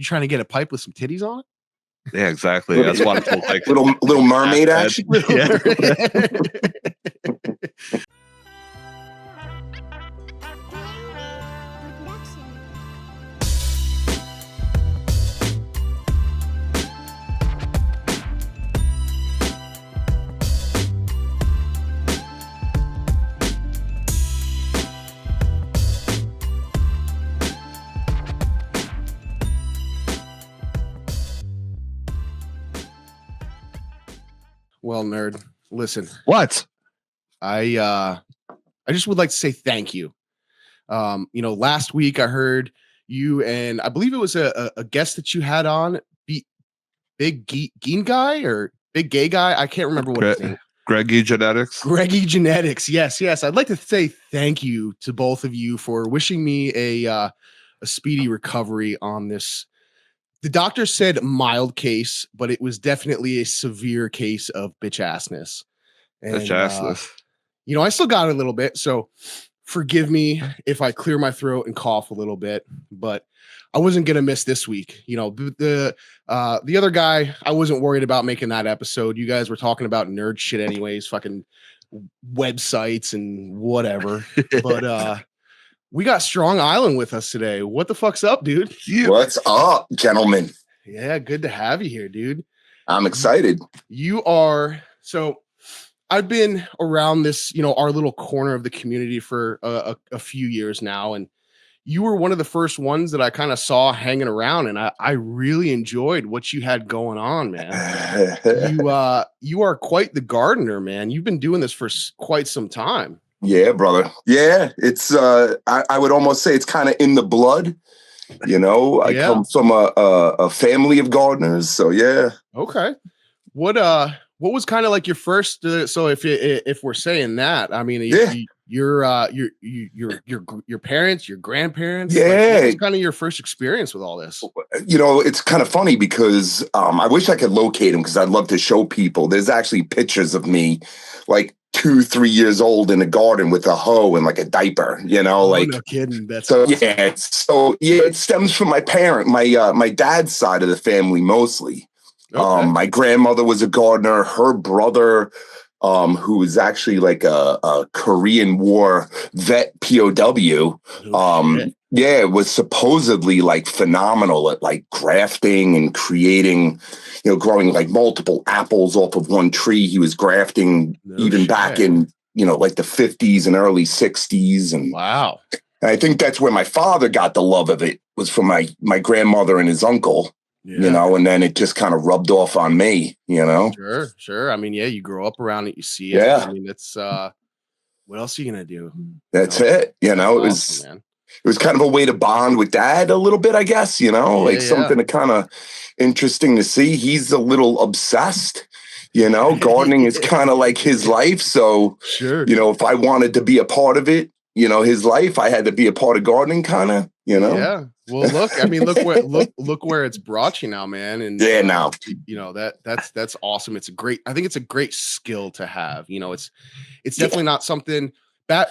You trying to get a pipe with some titties on it? Yeah, exactly. That's what it's like. Little mermaid action. Yeah. Well, nerd, listen. What? I just would like to say thank you. Last week I heard you and I believe it was a guest that you had on, big Geen guy or big gay guy. I can't remember what his name. Greggy Genetics. Greggy Genetics. Yes. I'd like to say thank you to both of you for wishing me a speedy recovery on this. The doctor said mild case, but it was definitely a severe case of bitch assness. And, I still got a little bit, so forgive me if I clear my throat and cough a little bit, but I wasn't going to miss this week. The other guy, I wasn't worried about making that episode. You guys were talking about nerd shit anyways, fucking websites and whatever. But we got Strong Island with us today. What the fuck's up, dude? What's up, gentlemen? Yeah, good to have you here, dude. I'm excited. You are. So I've been around this, our little corner of the community for a few years now. And you were one of the first ones that I kind of saw hanging around. And I really enjoyed what you had going on, man. You are quite the gardener, man. You've been doing this for quite some time. Yeah, brother. Yeah, it's I would almost say it's kind of in the blood. I come from a family of gardeners, so yeah. Okay. What was kind of like your first? So if we're saying that, I mean, your parents, your grandparents, yeah, what was kind of your first experience with all this? It's kind of funny because I wish I could locate them because I'd love to show people. There's actually pictures of me, like 2-3 years old in the garden with a hoe and like a diaper, no kidding. That's so awesome. It stems from my parent, my dad's side of the family mostly. Okay. My grandmother was a gardener. Her brother, who was actually like a Korean War vet POW, was supposedly like phenomenal at like grafting and creating, growing like multiple apples off of one tree. He was grafting back in, like the 50s and early 60s. And wow. And I think that's where my father got the love of it, was from my grandmother and his uncle. Yeah. And then it just kind of rubbed off on me, Sure. I mean, you grow up around it, you see it. Yeah. I mean, it's what else are you gonna do? That's it. It was kind of a way to bond with dad a little bit, I guess, something to kind of interesting to see. He's a little obsessed, gardening is kind of like his life. So, sure. If I wanted to be a part of it, his life, I had to be a part of gardening kind of, Yeah. Well, look where it's brought you now, man. And now, that's awesome. I think it's a great skill to have. It's definitely not something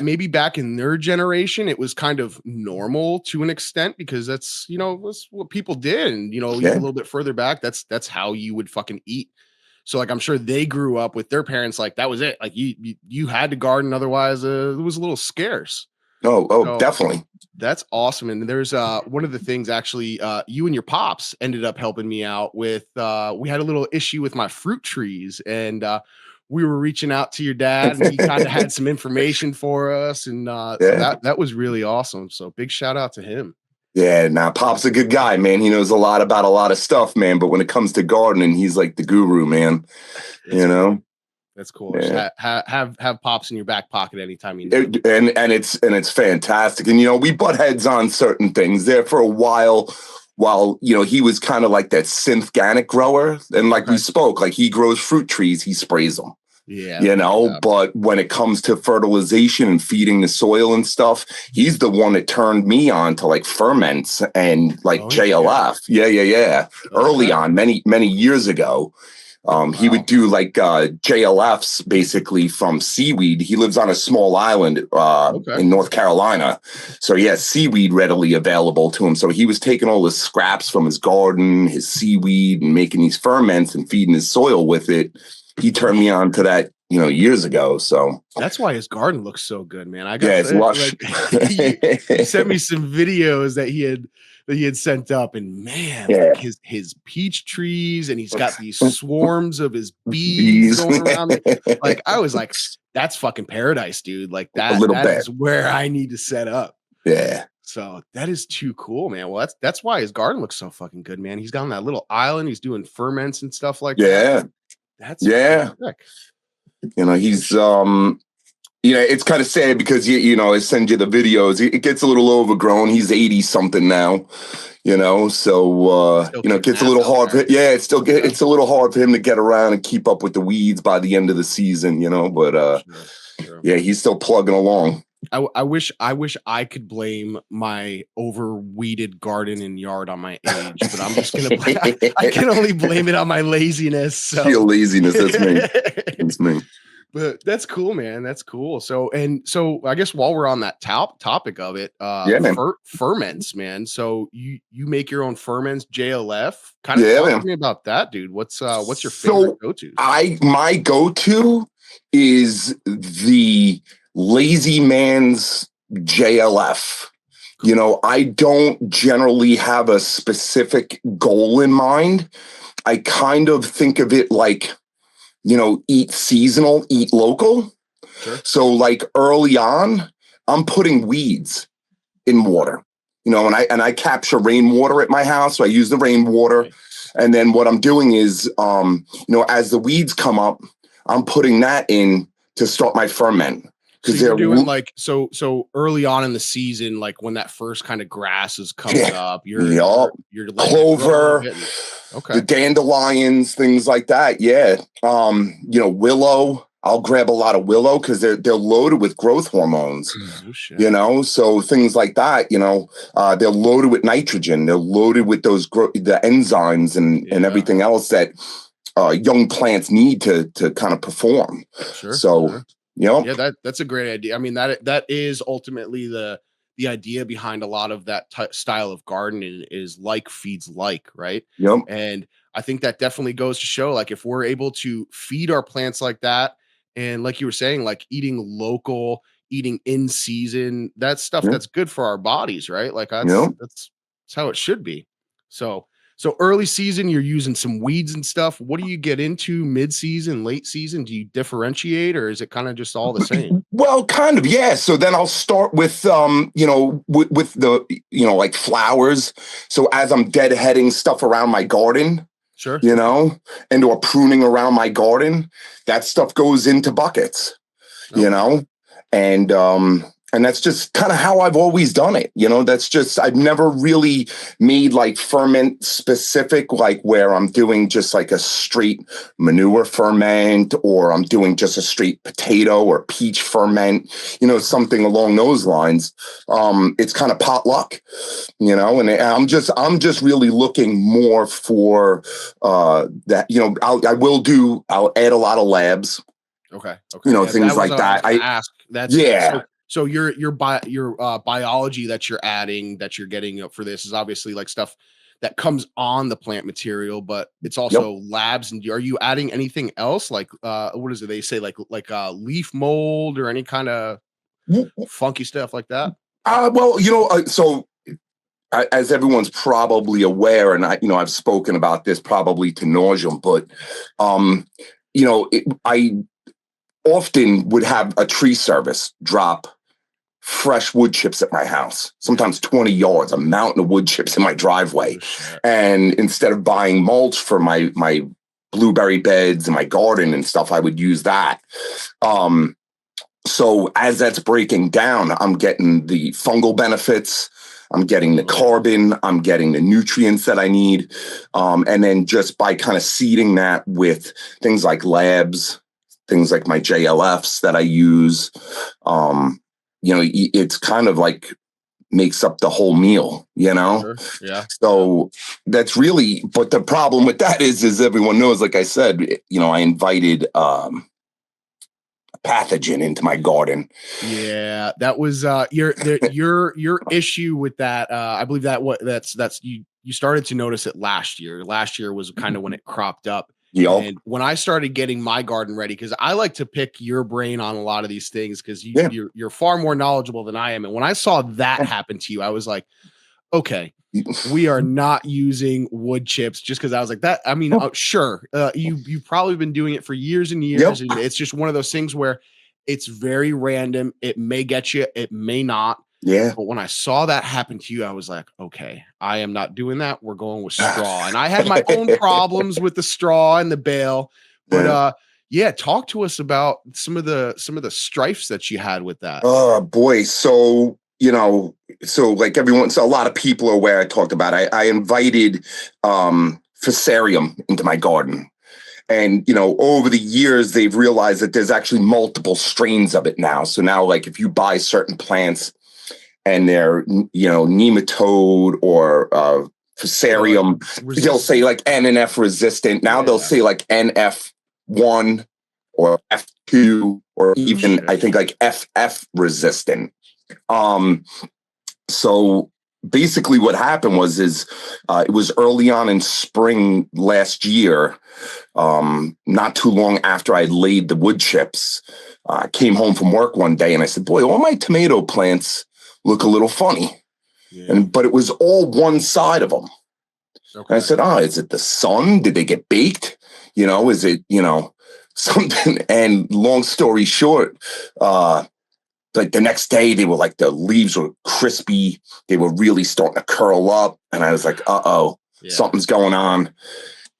maybe back in their generation, it was kind of normal to an extent because that's what people did. And, a little bit further back, that's how you would fucking eat. So like, I'm sure they grew up with their parents. Like that was it. Like you had to garden. Otherwise it was a little scarce. So, definitely. That's awesome. And there's one of the things actually, you and your pops ended up helping me out with, we had a little issue with my fruit trees and, we were reaching out to your dad and he kind of had some information for us. And so that was really awesome. So big shout out to him. Yeah, now Pop's a good guy, man. He knows a lot about a lot of stuff, man. But when it comes to gardening, he's like the guru, man. That's cool. Yeah. Have Pops in your back pocket anytime you need. And it's fantastic. And we butt heads on certain things there for a while he was kind of like that synthetic grower. And like we spoke, like he grows fruit trees, he sprays them. Yeah. But when it comes to fertilization and feeding the soil and stuff, he's the one that turned me on to like ferments and like JLF. Yeah. Early on, many years ago. He would do like JLFs basically from seaweed. He lives on a small island in North Carolina. So he has seaweed readily available to him. So he was taking all the scraps from his garden, his seaweed, and making these ferments and feeding his soil with it. He turned me on to that, years ago. So that's why his garden looks so good, man. It's lush. He sent me some videos that he had sent up, and man, like his peach trees, and he's got these swarms of his bees going around. Like I was like, that's fucking paradise, dude. Like that is where I need to set up. Yeah. So that is too cool, man. Well, that's why his garden looks so fucking good, man. He's got on that little island. He's doing ferments and stuff like that. That's sick. He's it's kind of sad because I send you the videos. It gets a little overgrown. He's 80 something now, so it gets a little hard. It's a little hard for him to get around and keep up with the weeds by the end of the season, but Sure. He's still plugging along. I wish I could blame my overweeded garden and yard on my age, but I'm just gonna I can only blame it on my laziness. So. Your laziness, that's me. That's me. But that's cool, man. That's cool. So I guess while we're on that topic of it, ferments, man. So you make your own ferments, JLF. Kind of talk to me about that, dude. What's your favorite go-to? My go-to is the lazy man's JLF. I don't generally have a specific goal in mind. I kind of think of it like, eat seasonal, eat local. Sure. So like early on, I'm putting weeds in water, and I capture rainwater at my house. So I use the rainwater. Right. And then what I'm doing is, as the weeds come up, I'm putting that in to start my ferment. So you're doing like so early on in the season, like when that first kind of grass is coming up, you're clover, the dandelions, things like that. Yeah. Willow. I'll grab a lot of willow because they're loaded with growth hormones. Oh, shit. So things like that. They're loaded with nitrogen. They're loaded with those the enzymes and everything else that young plants need to kind of perform. Sure. So. Sure. That's a great idea. I mean, that is ultimately the idea behind a lot of that style of gardening is like feeds like, right? Yep. And I think that definitely goes to show, like, if we're able to feed our plants like that, and like you were saying, like eating local, eating in season, that's stuff that's good for our bodies, right? Like that's how it should be. So early season, you're using some weeds and stuff. What do you get into mid-season, late season? Do you differentiate, or is it kind of just all the same? Well, kind of, yeah. So then I'll start with, with the, like flowers. So as I'm deadheading stuff around my garden, sure, or pruning around my garden, that stuff goes into buckets, and that's just kind of how I've always done it. That's just, I've never really made like ferment specific, like where I'm doing just like a straight manure ferment, or I'm doing just a straight potato or peach ferment, something along those lines. It's kind of potluck, and I'm just really looking more for that, I'll add a lot of labs. Okay. Things like that. I ask that's So your biology that you're adding, that you're getting up for this is obviously like stuff that comes on the plant material, but it's also labs. And are you adding anything else? Like, what is it? They say like leaf mold or any kind of funky stuff like that? So as everyone's probably aware, and I've spoken about this probably to nauseam, but, I often would have a tree service drop fresh wood chips at my house, sometimes 20 yards, a mountain of wood chips in my driveway. And instead of buying mulch for my blueberry beds and my garden and stuff, I would use that. So as that's breaking down, I'm getting the fungal benefits, I'm getting the carbon, I'm getting the nutrients that I need. And then just by kind of seeding that with things like labs, things like my JLFs that I use, it's kind of like makes up the whole meal, you know? Sure. Yeah. So that's really, but the problem with that is everyone knows, like I said, I invited a pathogen into my garden. Yeah, that was your issue with that. I believe that's you started to notice it last year. Last year was kind of when it cropped up. Yep. And when I started getting my garden ready, because I like to pick your brain on a lot of these things, because Yeah. you're far more knowledgeable than I am. And when I saw that happen to you, I was like, okay, we are not using wood chips, just because I was like that. I mean, sure, you've probably been doing it for years and years, Yep. and it's just one of those things where it's very random. It may get you, it may not. Yeah. But when I saw that happen to you, I was like, okay, I am not doing that. We're going with straw. And I had my own problems with the straw and the bale. But yeah, talk to us about some of the strifes that you had with that. Oh boy. So, like everyone, so a lot of people are aware I talked about. I invited fusarium into my garden. And, over the years, they've realized that there's actually multiple strains of it now. So now, like, if you buy certain plants and they're, nematode or fusarium, they'll say like N and F resistant. Now they'll say like NF1 or F2 or even, I think, like FF resistant. So basically what happened was it was early on in spring last year, not too long after I laid the wood chips. I came home from work one day and I said, boy, all my tomato plants look a little funny. But it was all one side of them. Okay. And I said, is it the sun? Did they get baked? Is it, something? And long story short, like the next day they were like, the leaves were crispy. They were really starting to curl up. And I was like, something's going on.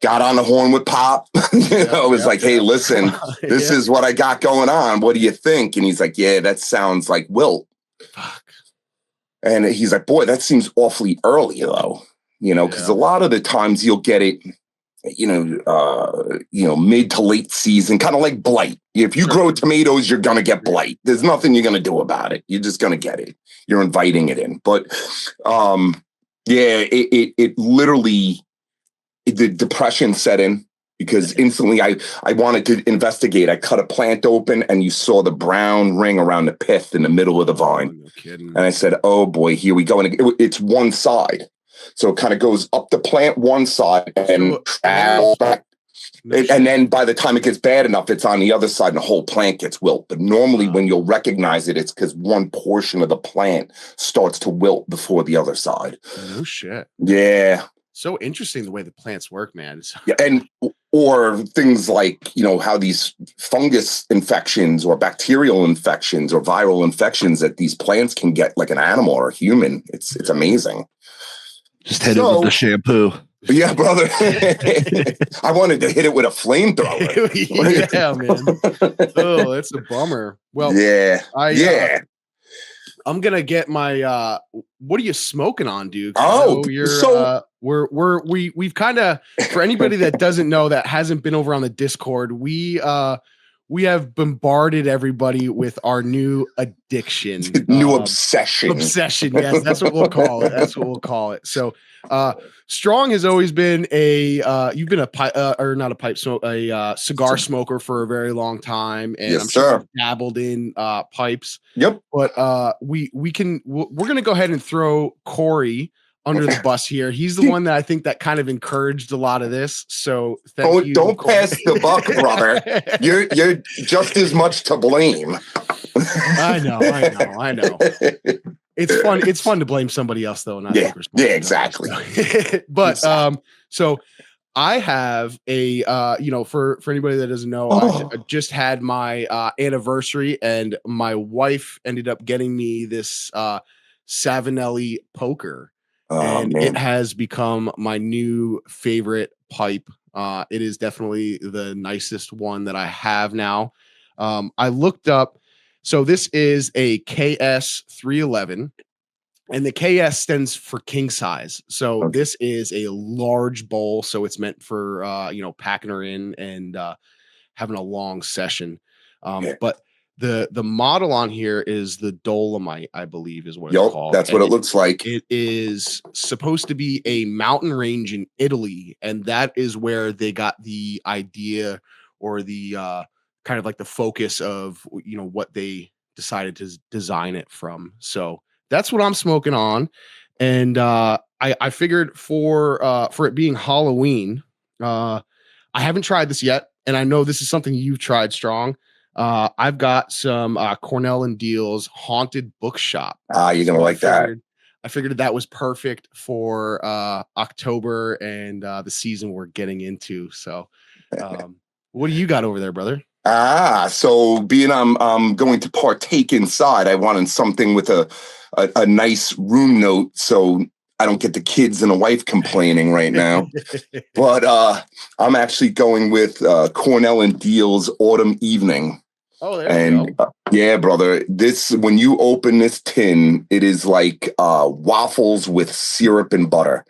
Got on the horn with Pop. It was like, hey, listen, this is what I got going on. What do you think? And he's like, yeah, that sounds like wilt. Fuck. And he's like, boy, that seems awfully early though, because a lot of the times you'll get it, mid to late season, kind of like blight. If you grow tomatoes, you're going to get blight. There's nothing you're going to do about it. You're just going to get it. You're inviting it in. But it literally, the depression set in because instantly I wanted to investigate. I cut a plant open and you saw the brown ring around the pith in the middle of the vine. No kidding. And I said, oh boy, here we go. And it's one side. So it kind of goes up the plant one side and travels back. And then by the time it gets bad enough, it's on the other side and the whole plant gets wilt. But normally when you'll recognize it, it's because one portion of the plant starts to wilt before the other side. No shit. Yeah. So interesting the way the plants work, man. Yeah, and or things like, how these fungus infections or bacterial infections or viral infections that these plants can get like an animal or a human. It's amazing. Just hit it with the shampoo. Yeah, brother. I wanted to hit it with a flamethrower. Yeah, man. Oh, that's a bummer. Well, I'm gonna get my what are you smoking on, dude? We've kind of, for anybody that doesn't know, that hasn't been over on the Discord, we have bombarded everybody with our new addiction, new obsession. Yes, that's what we'll call it. So Strong has always been you've been a cigar smoker for a very long time, and yes, I'm sure you've dabbled in pipes. Yep. But we're gonna go ahead and throw Corey under the bus here. He's the one that I think that kind of encouraged a lot of this. So don't pass the buck, brother. You're just as much to blame. I know. It's fun to blame somebody else though. Not yeah, exactly. But so I have a for anybody that doesn't know, I just had my anniversary, and my wife ended up getting me this Savinelli poker. And it has become my new favorite pipe. It is definitely the nicest one that I have now. I looked up, so this is a KS 311, and the KS stands for king size. So this is a large bowl, so it's meant for packing her in and having a long session. But The model on here is the Dolomite, I believe is what it's called. That's what it looks like. It is supposed to be a mountain range in Italy, and that is where they got the idea or the kind of like the focus of what they decided to design it from. So that's what I'm smoking on. And I figured for it being Halloween, I haven't tried this yet, and I know this is something you've tried, Strong. I've got some Cornell and Deal's Haunted Bookshop. You're gonna like that. I figured that was perfect for October and the season we're getting into. So, what do you got over there, brother? So being I'm going to partake inside, I wanted something with a nice room note, so I don't get the kids and the wife complaining right now. But I'm actually going with Cornell and Deal's Autumn Evening. Oh, there we go. Yeah, brother. This, when you open this tin, it is like waffles with syrup and butter.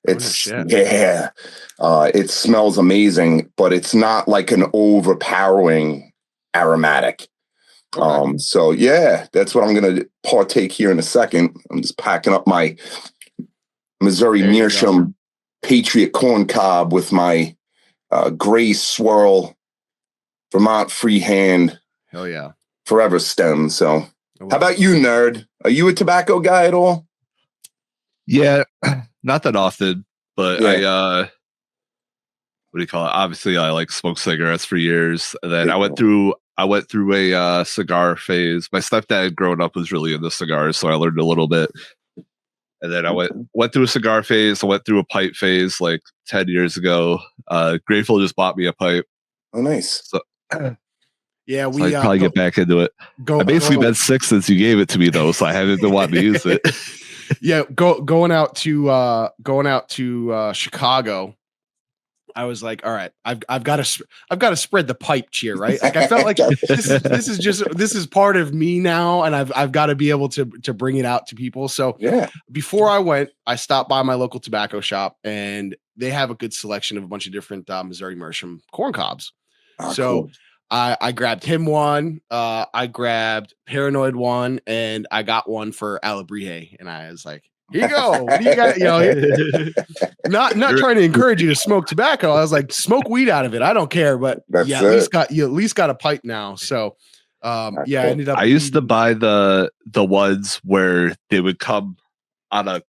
It smells amazing, but it's not like an overpowering aromatic. Okay. So yeah, that's what I'm gonna partake here in a second. I'm just packing up my Missouri Meerschaum Patriot corn cob with my Gray Swirl Vermont Freehand. Hell yeah. Forever stem. So how about you, nerd? Are you a tobacco guy at all? Yeah, not that often, but I what do you call it? Obviously I like smoked cigarettes for years. And then I went through a cigar phase. My stepdad growing up was really into cigars, so I learned a little bit. And then I went through a cigar phase. I went through a pipe phase like 10 years ago. Grateful just bought me a pipe. Oh, nice. So yeah, so I'd probably get back into it. I've basically been sick since you gave it to me, though, so I haven't been wanting to use it. Yeah, going out to Chicago. I was like, all right, I've got to spread the pipe cheer, right? Like I felt like this is part of me now, and I've got to be able to bring it out to people. So yeah, before I went, I stopped by my local tobacco shop, and they have a good selection of a bunch of different Missouri Meerschaum corn cobs. So cool. I grabbed him one, I grabbed Paranoid one, and I got one for Alabrije, and I was like, here you go. What do you got? Not trying to encourage you to smoke tobacco. I was like, smoke weed out of it. I don't care, but at least got a pipe now. So I ended up. I used to buy the ones where they would come on a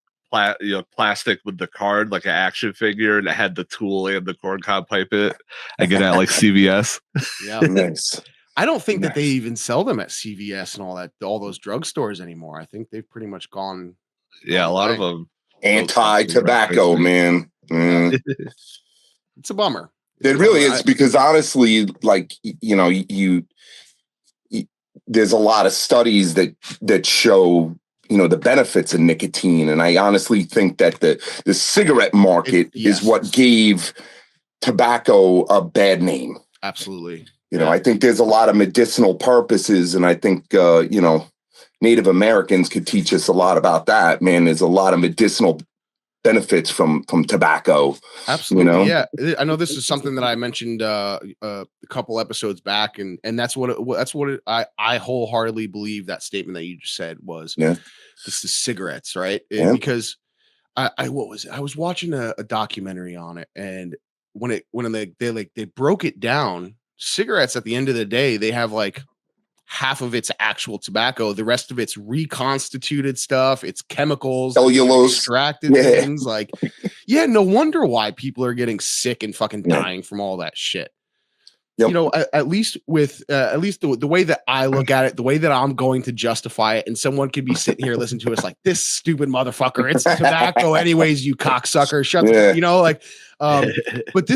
plastic with the card, like an action figure, and it had the tool and the corn cob pipe in it. I get it at like CVS. Yeah, nice. I don't think that they even sell them at CVS and all those drugstores anymore. I think they've pretty much gone. Yeah, a lot of them anti-tobacco, man. It's a bummer. It really is, because honestly, like you there's a lot of studies that show the benefits of nicotine, and I honestly think that the cigarette market is what gave tobacco a bad name. Absolutely. I think there's a lot of medicinal purposes, and I think Native Americans could teach us a lot about that, man. There's a lot of medicinal benefits from tobacco. Absolutely. Yeah. I know this is something that I mentioned a couple episodes back, and that's what I wholeheartedly believe that statement that you just said was. Yeah. This is cigarettes, right? Yeah. Because I was watching a documentary on it, and when they broke it down, cigarettes at the end of the day, they have like half of it's actual tobacco, the rest of it's reconstituted stuff, it's chemicals, cellulose, extracted things. Like, no wonder why people are getting sick and fucking dying from all that shit. Yep. At least the way that I look at it, the way that I'm going to justify it, and someone could be sitting here listening to us like, this stupid motherfucker, it's tobacco anyways, you cocksucker, shut but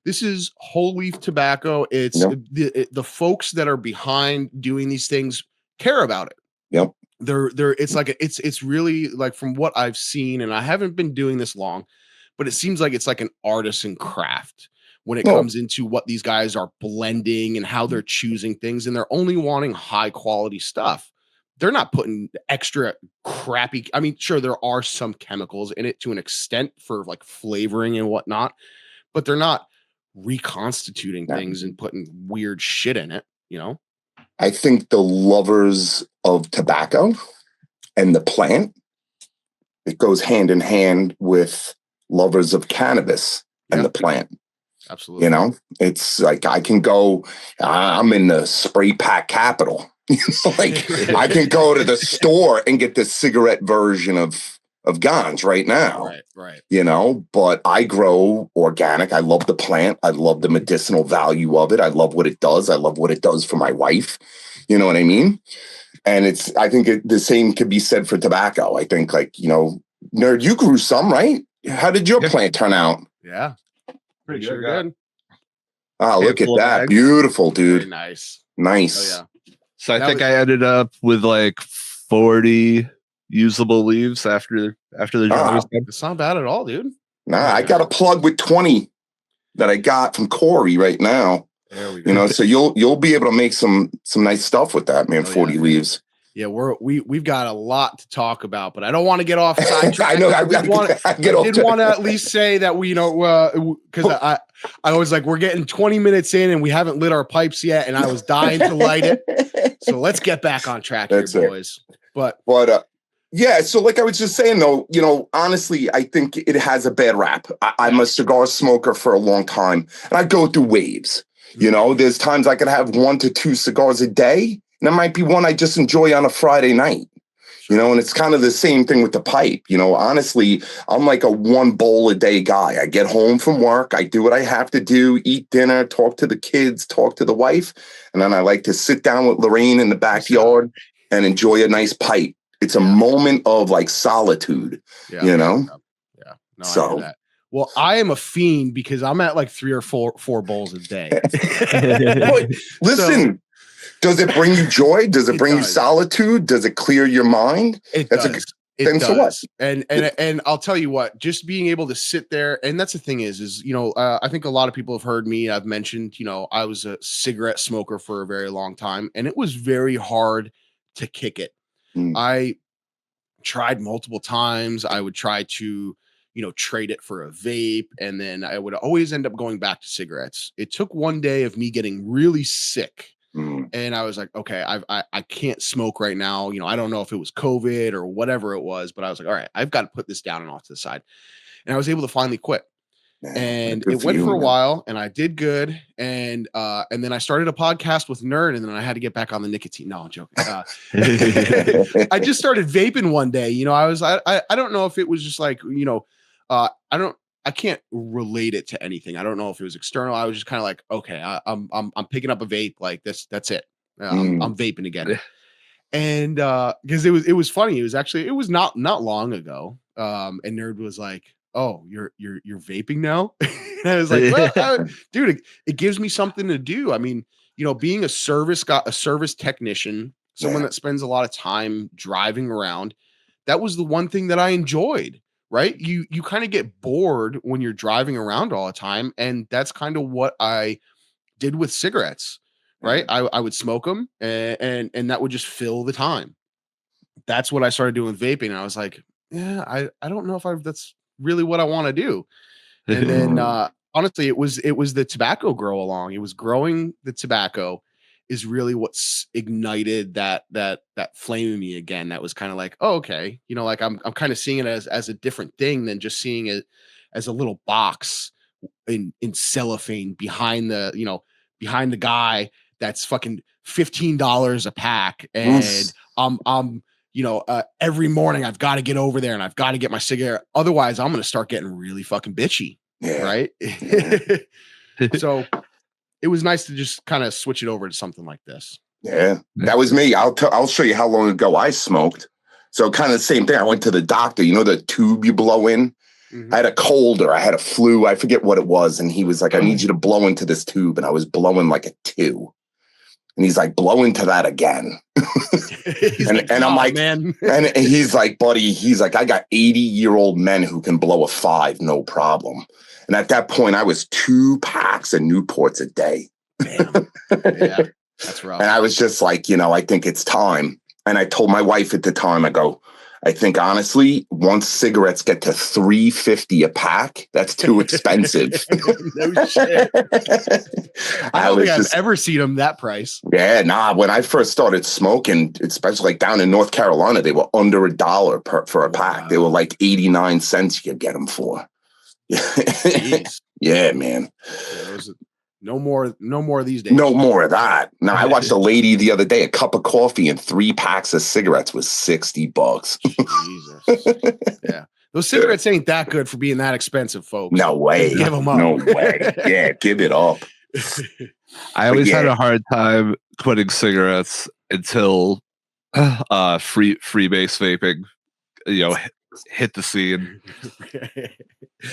this is whole leaf tobacco. It's the folks that are behind doing these things care about it. Yep. It's really like, from what I've seen, and I haven't been doing this long, but it seems like it's like an artisan craft when it comes into what these guys are blending and how they're choosing things, and they're only wanting high quality stuff. They're not putting extra crappy. I mean, sure, there are some chemicals in it to an extent for like flavoring and whatnot, but they're not reconstituting things and putting weird shit in it, I think the lovers of tobacco and the plant, it goes hand in hand with lovers of cannabis and the plant. Absolutely. You know, it's like I can go, I'm in the spray pack capital. Like I can go to the store and get the cigarette version of Gans right now. Right. You know, but I grow organic. I love the plant. I love the medicinal value of it. I love what it does. I love what it does for my wife. You know what I mean? And I think the same could be said for tobacco. I think, like, you know, Nerd, you grew some, right? How did your plant turn out? Yeah. Pretty sure good. Oh, look at that. Beautiful, dude. Very nice. Nice. Oh, yeah. So I think I ended up with like 40 usable leaves after the dry was done. It's not bad at all, dude. Nah, I got a plug with 20 that I got from Corey right now. There we go. You know, so you'll be able to make some nice stuff with that, man. 40 leaves. Yeah, we've got a lot to talk about, but I don't want to get off sidetrack. I know. I did want to at least say that we, you know, because I was like, we're getting 20 minutes in and we haven't lit our pipes yet, and I was dying to light it. So let's get back on track here, boys. But yeah, so like I was just saying, though, you know, honestly, I think it has a bad rap. I'm a cigar smoker for a long time, and I go through waves. You know, there's times I could have 1 to 2 cigars a day. And there might be one I just enjoy on a Friday night, you know, and it's kind of the same thing with the pipe. You know, honestly, I'm like a 1 bowl a day guy. I get home from work, I do what I have to do, eat dinner, talk to the kids, talk to the wife. And then I like to sit down with Lorraine in the backyard and enjoy a nice pipe. It's a moment of like solitude, you know? Yeah. No, I hear that. Well, I am a fiend because I'm at like 3 or 4 bowls a day. Listen, does it bring you joy? Does it bring you solitude? Does it clear your mind? It does. Then so what? And I'll tell you what, just being able to sit there, and that's the thing is, you know, I think a lot of people have heard me. I've mentioned, you know, I was a cigarette smoker for a very long time, and it was very hard to kick it. I tried multiple times. I would try to, you know, trade it for a vape, and then I would always end up going back to cigarettes. It took one day of me getting really sick. And I was like, okay, I can't smoke right now. You know, I don't know if it was COVID or whatever it was, but I was like, all right, I've got to put this down and off to the side. And I was able to finally quit. And it went for a while, and I did good. And then I started a podcast with Nerd, and then I had to get back on the nicotine. No, I'm joking. I just started vaping one day. You know, I don't know if it was just like, you know, I can't relate it to anything. I don't know if it was external. I was just kind of like, okay, I'm picking up a vape like this. That's it. I'm vaping again. And because it was funny. It was not long ago. And Nerd was like, oh, you're vaping now? And I was like, well, dude, it gives me something to do. I mean, you know, being a service technician, someone that spends a lot of time driving around, that was the one thing that I enjoyed. Right. You kind of get bored when you're driving around all the time. And that's kind of what I did with cigarettes. Right. I would smoke them and that would just fill the time. That's what I started doing with vaping. And I was like, yeah, I don't know if that's really what I want to do. And then honestly, it was the tobacco grow along. It was growing the tobacco is really what's ignited that flame in me again. That was kind of like, oh, okay, you know, like I'm kind of seeing it as a different thing than just seeing it as a little box in cellophane behind the guy that's fucking $15 a pack, and I'm you know, every morning I've got to get over there and I've got to get my cigarette. Otherwise, I'm going to start getting really fucking bitchy. Right. So it was nice to just kind of switch it over to something like this. Yeah, that was me. I'll show you how long ago I smoked. So kind of the same thing. I went to the doctor, you know, the tube you blow in. I had a cold or I had a flu. I forget what it was. And he was like, I need you to blow into this tube. And I was blowing like a 2. And he's like, blow into that again. and I'm like, man. And he's like, buddy, he's like, I got 80-year-old men who can blow a 5, no problem. And at that point, I was 2 packs of Newports a day. Damn. Yeah, that's rough. And I was just like, you know, I think it's time. And I told my wife at the time, I go, I think honestly, once cigarettes get to $3.50 a pack, that's too expensive. No shit. I don't think I've ever seen them that price. Yeah, nah. When I first started smoking, especially like down in North Carolina, they were under $1 for a pack. They were like 89 cents you could get them for. Yeah, man. Yeah, no more these days. No more of that. Now, I watched a lady the other day, a cup of coffee and 3 packs of cigarettes was $60. Jesus. Yeah. Those cigarettes ain't that good for being that expensive, folks. No way. Just give them up. No way. Yeah, give it up. I always had a hard time quitting cigarettes until free base vaping, hit the scene.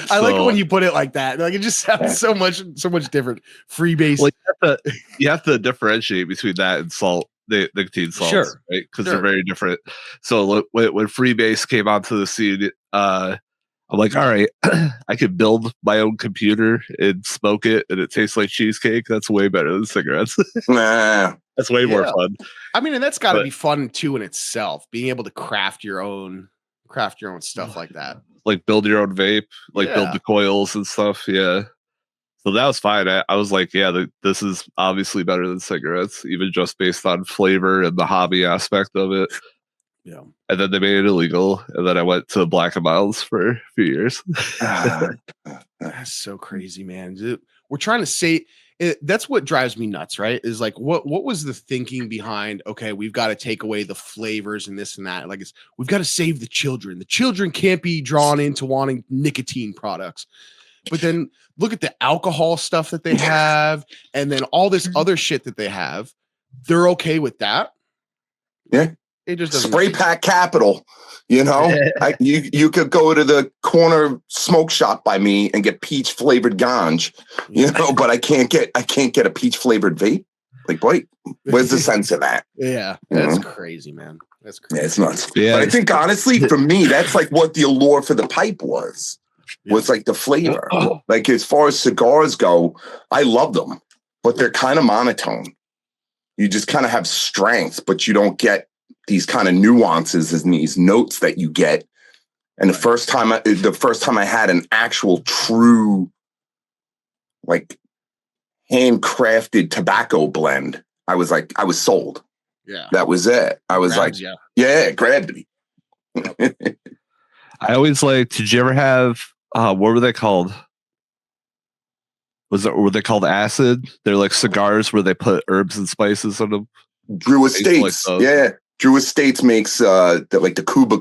I like it when you put it like that. Like it just sounds so much different. Freebase. Well, you have to differentiate between that and nicotine salts, sure, right? Because they're very different. So when Freebase came onto the scene, I'm like, all right, I could build my own computer and smoke it, and it tastes like cheesecake. That's way better than cigarettes. That's way more fun. I mean, and that's got to be fun too in itself. Being able to craft your own stuff like that. Like build your own vape, build the coils and stuff. Yeah. So that was fine. I was like, yeah, this is obviously better than cigarettes, even just based on flavor and the hobby aspect of it. Yeah. And then they made it illegal. And then I went to Black and Milds for a few years. That's so crazy, man. We're trying to say that's what drives me nuts, right? Is like, what was the thinking behind, okay, we've got to take away the flavors and this and that. Like we've got to save the children. The children can't be drawn into wanting nicotine products. But then look at the alcohol stuff that they have, and then all this other shit that they have. They're okay with that. Yeah. It just doesn't spray pack capital. You could go to the corner smoke shop by me and get peach flavored ganj, but I can't get a peach flavored vape. Like, boy, where's the sense of that? Yeah, that's crazy, man. That's crazy. Yeah, it's nuts. Yeah. But I think honestly, for me, that's like what the allure for the pipe was like the flavor. Like as far as cigars go, I love them, but they're kind of monotone. You just kind of have strength, but you don't get these kind of nuances and these notes that you get. And the first time I had an actual true, like handcrafted tobacco blend, I was sold. Yeah. That was it. I was it grabbed me. I always did you ever have, what were they called? Were they called acid? They're like cigars where they put herbs and spices on them. Drew Estates. Drew Estates makes the Cuba,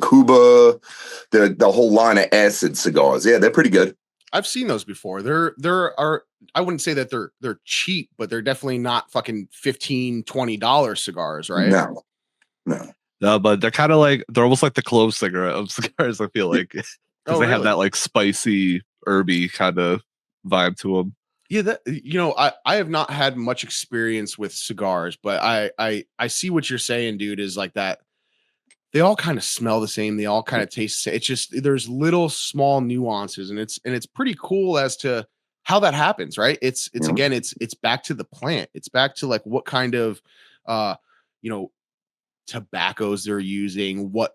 the whole line of acid cigars. Yeah, they're pretty good. I've seen those before. I wouldn't say that they're cheap, but they're definitely not fucking $15-$20 cigars, right? No, but they're kind of they're almost like the clove cigarette of cigars, I feel like. Because they have that like spicy, herby kind of vibe to them. Yeah, I have not had much experience with cigars, but I see what you're saying, dude, is like that. They all kind of smell the same. They all kind of taste. It's just there's little small nuances, and it's pretty cool as to how that happens, right? It's again, it's back to the plant. It's back to like what kind of tobaccos they're using, what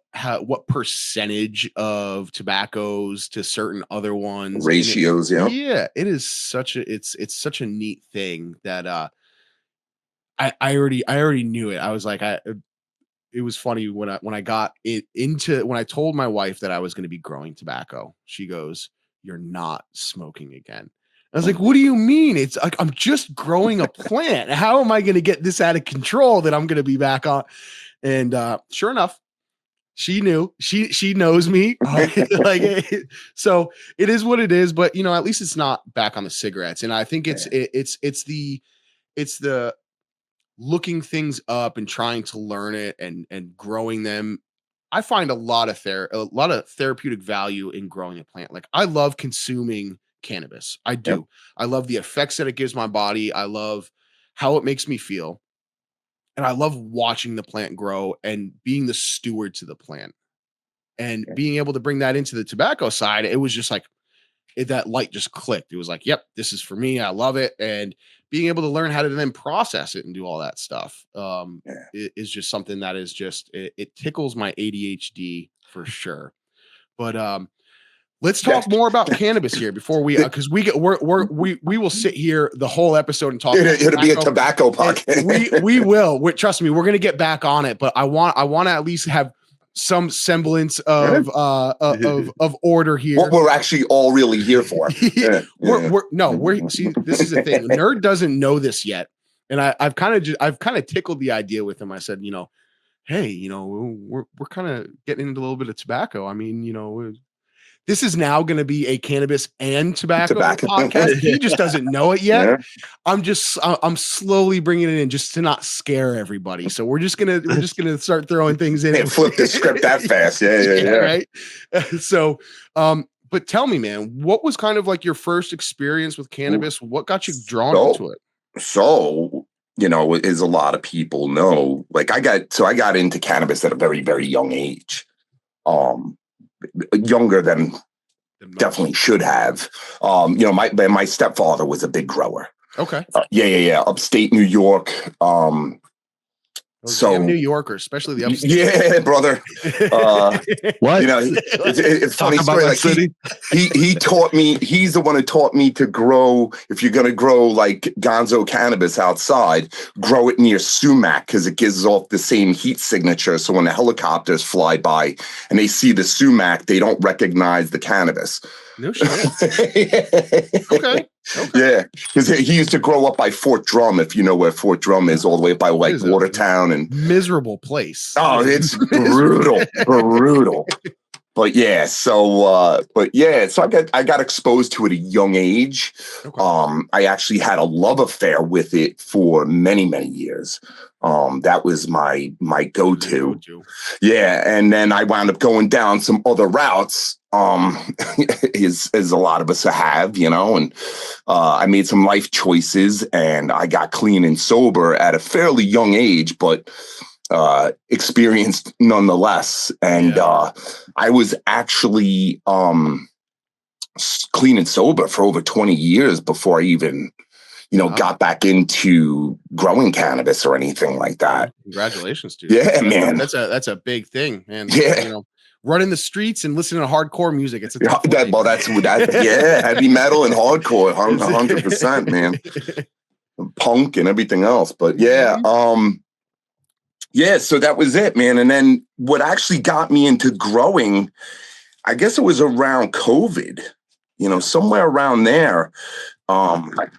percentage of tobaccos to certain other ones, ratios. It is such a neat thing that I already knew it. I was like, it was funny when I got it when I told my wife that I was going to be growing tobacco. She goes, "You're not smoking again." I was like, "What do you mean? It's like I'm just growing a plant. How am I going to get this out of control that I'm going to be back on?" And sure enough, she knew. She knows me. So it is what it is. But at least it's not back on the cigarettes. And I think it's the looking things up and trying to learn it and growing them. I find a lot of therapeutic value in growing a plant. Like I love consuming cannabis. I do. Yep. I love the effects that it gives my body. I love how it makes me feel. And I love watching the plant grow and being the steward to the plant and being able to bring that into the tobacco side. It was just like, that light just clicked. It was like, yep, this is for me. I love it. And being able to learn how to then process it and do all that stuff is just something that is just, it tickles my ADHD for sure. But let's talk more about cannabis here before we, because we will sit here the whole episode and talk. It'll be a tobacco podcast. We will. Trust me, we're gonna get back on it. But I want to at least have some semblance of order here. What we're actually all really here for. We're see, this is the thing. Nerd doesn't know this yet, and I've kind of tickled the idea with him. I said, hey, we're kind of getting into a little bit of tobacco. I mean, this is now going to be a cannabis and tobacco podcast. He just doesn't know it yet. Yeah. I'm slowly bringing it in just to not scare everybody. So we're just gonna start throwing things in. And flip the script that fast. Yeah. Right. So, but tell me, man, what was kind of like your first experience with cannabis? What got you drawn into it? So, as a lot of people know, like I got into cannabis at a very, very young age. Younger than definitely should have. My stepfather was a big grower. Okay. Upstate New York. So New Yorkers, especially the upstate. Yeah, brother. What? It's funny story. Like he taught me. He's the one who taught me to grow. If you're gonna grow like gonzo cannabis outside, grow it near sumac because it gives off the same heat signature. So when the helicopters fly by and they see the sumac, they don't recognize the cannabis. No shit. Okay. Yeah, because he used to grow up by Fort Drum, if you know where Fort Drum is, all the way by like Watertown and miserable place. Oh, it's brutal. But yeah, so I got exposed to it at a young age. Okay. I actually had a love affair with it for many, many years. That was my go-to. Yeah, and then I wound up going down some other routes. As a lot of us have, and I made some life choices, and I got clean and sober at a fairly young age, but experienced nonetheless. And I was actually clean and sober for over 20 years before I even got back into growing cannabis or anything like that. Congratulations, dude. Yeah, man. That's a big thing, man. Yeah. Running the streets and listening to hardcore music. It's heavy metal and hardcore, 100%, man. Punk and everything else. But so that was it, man. And then what actually got me into growing, I guess it was around COVID, somewhere around there. My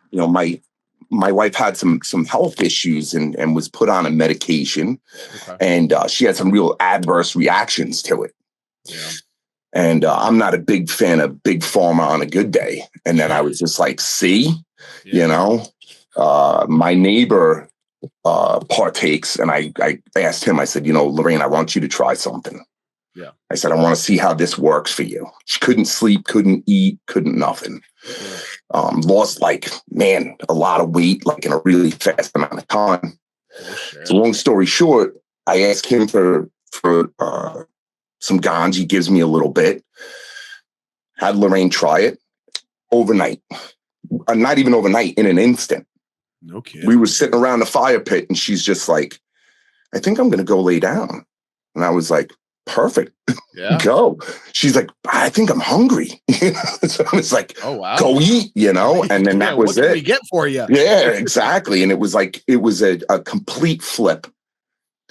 wife had some health issues and was put on a medication, and she had some real adverse reactions to it. Yeah. And I'm not a big fan of big pharma on a good day. And then I was just like, my neighbor partakes, and I asked him, I said, Lorraine, I want you to try something. Yeah. I said, I want to see how this works for you. She couldn't sleep, couldn't eat, couldn't nothing. Yeah. Lost a lot of weight, like in a really fast amount of time. So long story short, I asked him for some ganja. He gives me a little bit. Had Lorraine try it overnight. Not even overnight, in an instant. No kidding. We were sitting around the fire pit, and she's just like, I think I'm going to go lay down. And I was like, perfect. Yeah. Go. She's like, I think I'm hungry. So I was like, oh, wow. Go eat, and then that was what it. What can we get for you? Yeah, exactly. And it was a complete flip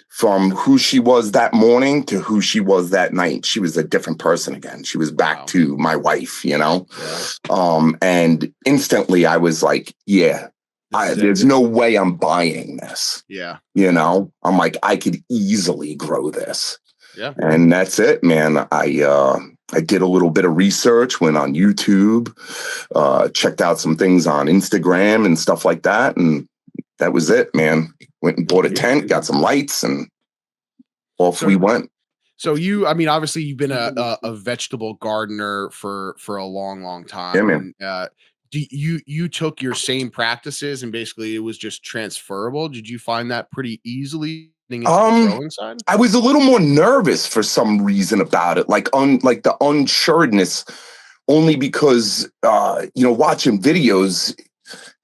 from who she was that morning to who she was that night. She was a different person again. She was back to my wife, Yeah. And instantly I was like, there's no way I'm buying this. Yeah. I'm like, I could easily grow this. Yeah. And that's it, man. I did a little bit of research, went on YouTube, checked out some things on Instagram and stuff like that. And that was it, man. Went and bought a tent, got some lights, and off we went. So obviously you've been a vegetable gardener for a long, long time. Yeah, man. And, you took your same practices and basically it was just transferable. Did you find that pretty easily into the growing side? I was a little more nervous for some reason about it. Like the unsureness only because, watching videos,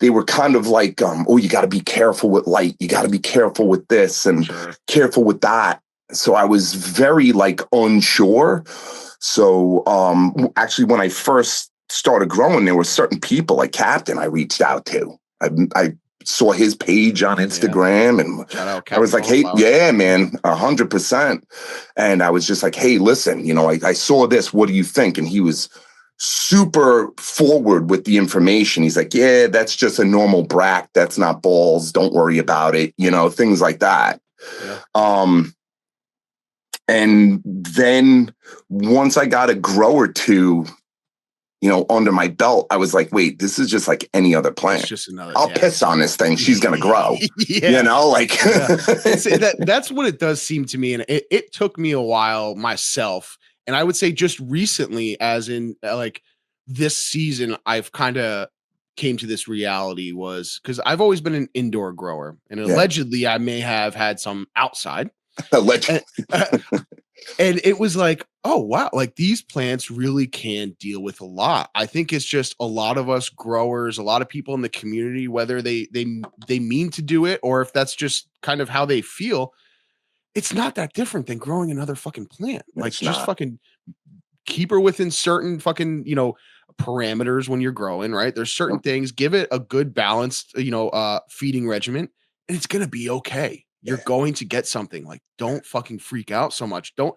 they were kind of like, you got to be careful with light. You got to be careful with this and careful with that. So I was very like unsure. So actually, when I first started growing, there were certain people like Captain I reached out to. I saw his page on Instagram and I was like, hey, yeah, man, 100%. And I was just like, hey, listen, I saw this. What do you think? And he was super forward with the information. He's like, yeah, that's just a normal bract. That's not balls. Don't worry about it. Things like that. Yeah. And then once I got a grow or two, under my belt, I was like, wait, this is just like any other plant. I'll piss on this thing. She's going to grow, that's what it does seem to me. And it took me a while myself. And I would say just recently, as in like this season, I've kind of came to this reality was because I've always been an indoor grower and allegedly I may have had some outside. Allegedly. And it was like, oh, wow, like these plants really can deal with a lot. I think it's just a lot of us growers, a lot of people in the community, whether they mean to do it or if that's just kind of how they feel, it's not that different than growing another fucking plant. Like just fucking keep her within certain fucking, parameters when you're growing, right? There's certain things, give it a good balanced, feeding regimen and it's going to be okay. You're going to get something. Like, don't fucking freak out so much. Don't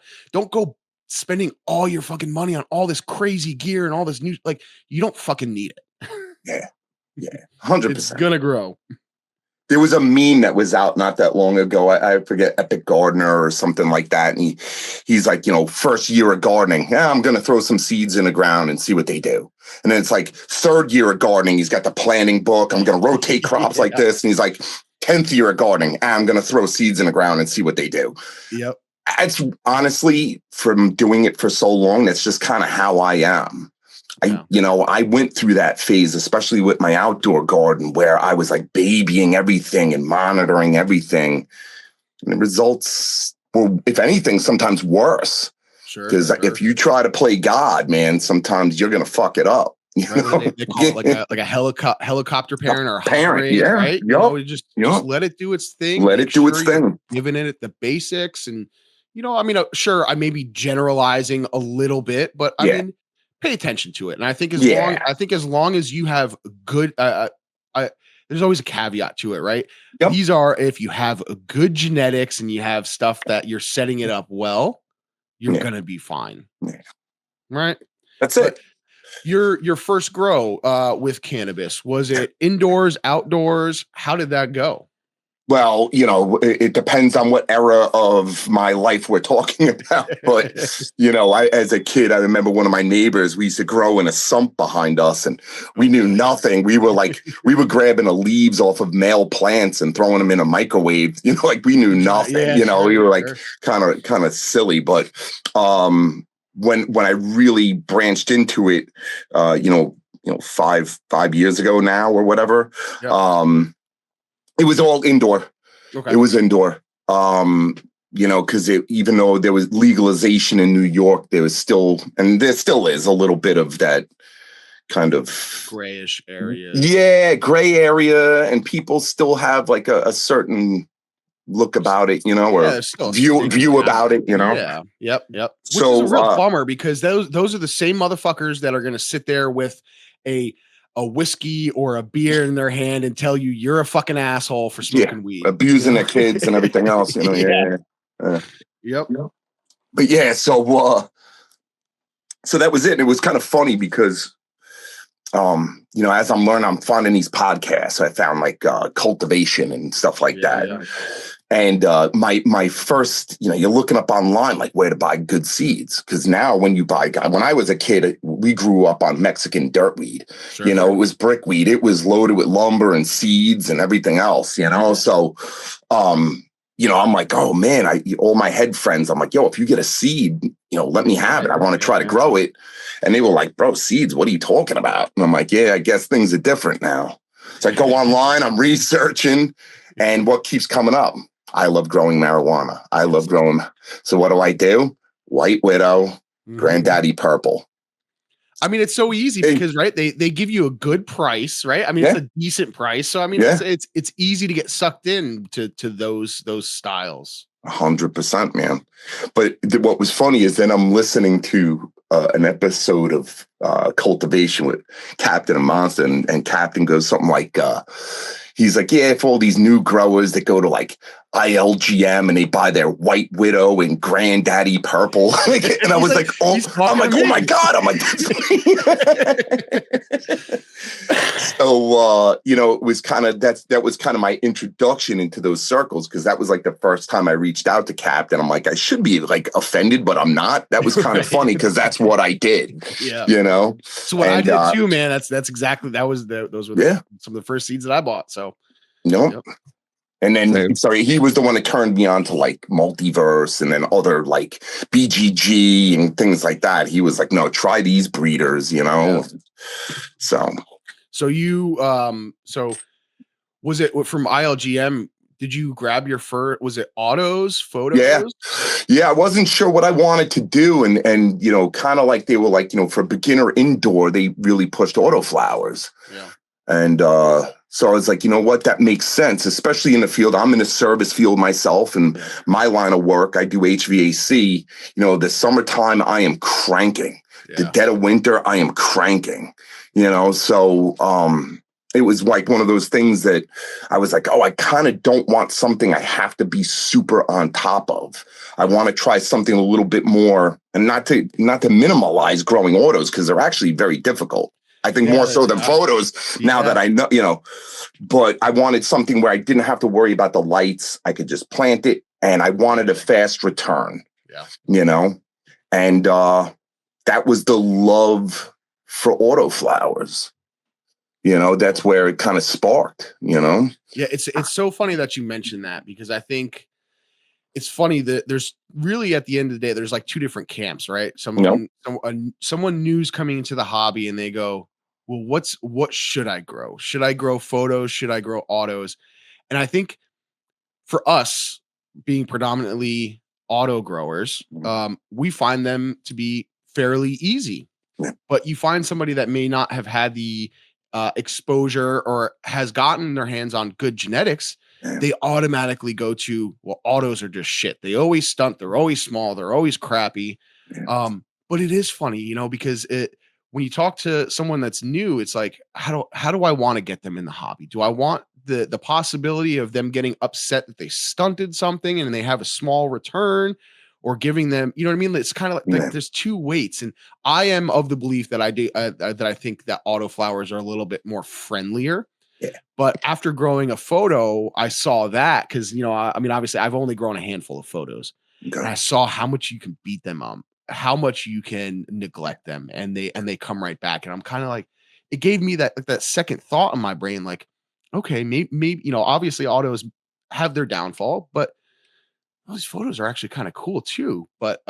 go spending all your fucking money on all this crazy gear and all this new, like, you don't fucking need it. Yeah. 100%. It's gonna grow. There was a meme that was out not that long ago. I forget, Epic Gardener or something like that. And he's like, first year of gardening. Yeah, I'm going to throw some seeds in the ground and see what they do. And then it's like third year of gardening. He's got the planting book. I'm going to rotate crops like this. And he's like, 10th year of gardening, I'm going to throw seeds in the ground and see what they do. Yep. It's honestly, from doing it for so long, that's just kind of how I am. I went through that phase, especially with my outdoor garden, where I was like babying everything and monitoring everything. And the results were, if anything, sometimes worse. Sure. Because if you try to play God, man, sometimes you're going to fuck it up. They call it like a helicopter parent or a parent, right? Just let it do its thing. Let it do its thing. Giving it the basics, and sure, I may be generalizing a little bit, but I mean, pay attention to it. And I think as long as you have good, there's always a caveat to it, right? Yep. These are if you have a good genetics and you have stuff that you're setting it up well, you're gonna be fine, right? That's it. Your first grow with cannabis, was it indoors, outdoors? How did that go? Well, it depends on what era of my life we're talking about. But, as a kid, I remember one of my neighbors, we used to grow in a sump behind us and we knew nothing. We were grabbing the leaves off of male plants and throwing them in a microwave, we knew nothing, we were like kind of silly. But, when I really branched into it, 5 years ago now or whatever, it was all indoor. Okay. It was indoor. Because even though there was legalization in New York, there was still, and there still is a little bit of that kind of grayish area. Yeah, gray area, and people still have like a certain look about it, or view about it, Yeah. Yep. Which is a real bummer because those are the same motherfuckers that are going to sit there with a whiskey or a beer in their hand and tell you you're a fucking asshole for smoking weed, abusing their kids and everything else, Yep. But so that was it. It was kind of funny because as I'm learning, I'm finding these podcasts. I found like cultivation and stuff like that. Yeah. And my first, you're looking up online, like where to buy good seeds. Because now when you buy, when I was a kid, we grew up on Mexican dirtweed. Sure. It was brickweed. It was loaded with lumber and seeds and everything else, So, I'm like, oh man, all my head friends, I'm like, yo, if you get a seed, let me have it. I want to try to grow it. And they were like, bro, seeds, what are you talking about? And I'm like, yeah, I guess things are different now. So I go online, I'm researching, and what keeps coming up? I love growing marijuana. I love growing. So what do? White Widow, Granddaddy Purple. I mean, it's so easy because right, they give you a good price, right? I mean, it's a decent price, so I mean, it's easy to get sucked in to those styles. 100%, man. But what was funny is then I'm listening to an episode of Cultivation with Captain and Monster, and Captain goes something like, he's like, yeah, for all these new growers that go to like ILGM and they buy their White Widow and Granddaddy Purple. And I was like, oh my God. I'm like, so, it was kind of, that was kind of my introduction into those circles. Cause that was like the first time I reached out to Captain. I'm like, I should be like offended, but I'm not. That was kind of funny. Cause that's what I did, So what I did too, man, that's exactly, those were some of the first seeds that I bought. So, Yep. And then, he was the one that turned me on to like Multiverse and then other like BGG and things like that. He was like, no, try these breeders, So you, so was it from ILGM? Did you grab your was it autos, photos? Yeah. I wasn't sure what I wanted to do. And kind of like they were like, for beginner indoor, they really pushed autoflowers. Yeah. And, so I was like, you know what, that makes sense, especially in the field. I'm in a service field myself, and my line of work, I do HVAC. The summertime, I am cranking. The dead of winter, I am cranking. So it was like one of those things that I was like, oh, I kind of don't want something I have to be super on top of. I want to try something a little bit more, and not to minimalize growing autos, because they're actually very difficult. I think more so than photos now that I know, but I wanted something where I didn't have to worry about the lights. I could just plant it, and I wanted a fast return, and that was the love for autoflowers. That's where it kind of sparked, Yeah, it's so funny that you mentioned that, because I think it's funny that there's really, at the end of the day, there's like two different camps, right? Someone new's coming into the hobby and they go, well, what should I grow? Should I grow photos? Should I grow autos? And I think for us, being predominantly auto growers, we find them to be fairly easy. But you find somebody that may not have had the exposure or has gotten their hands on good genetics, they automatically go to, well, autos are just shit. They always stunt. They're always small. They're always crappy. But it is funny, because when you talk to someone that's new, it's like, how do I want to get them in the hobby? Do I want the possibility of them getting upset that they stunted something and they have a small return, or giving them, you know what I mean? It's kind of like there's two weights. And I am of the belief that I think that autoflowers are a little bit more friendlier. But after growing a photo, I saw that, because, I mean, obviously I've only grown a handful of photos, and I saw how much you can beat them on, how much you can neglect them, and they come right back. And I'm kind of like, it gave me that second thought in my brain, like, okay, maybe, obviously autos have their downfall, but those photos are actually kind of cool too. But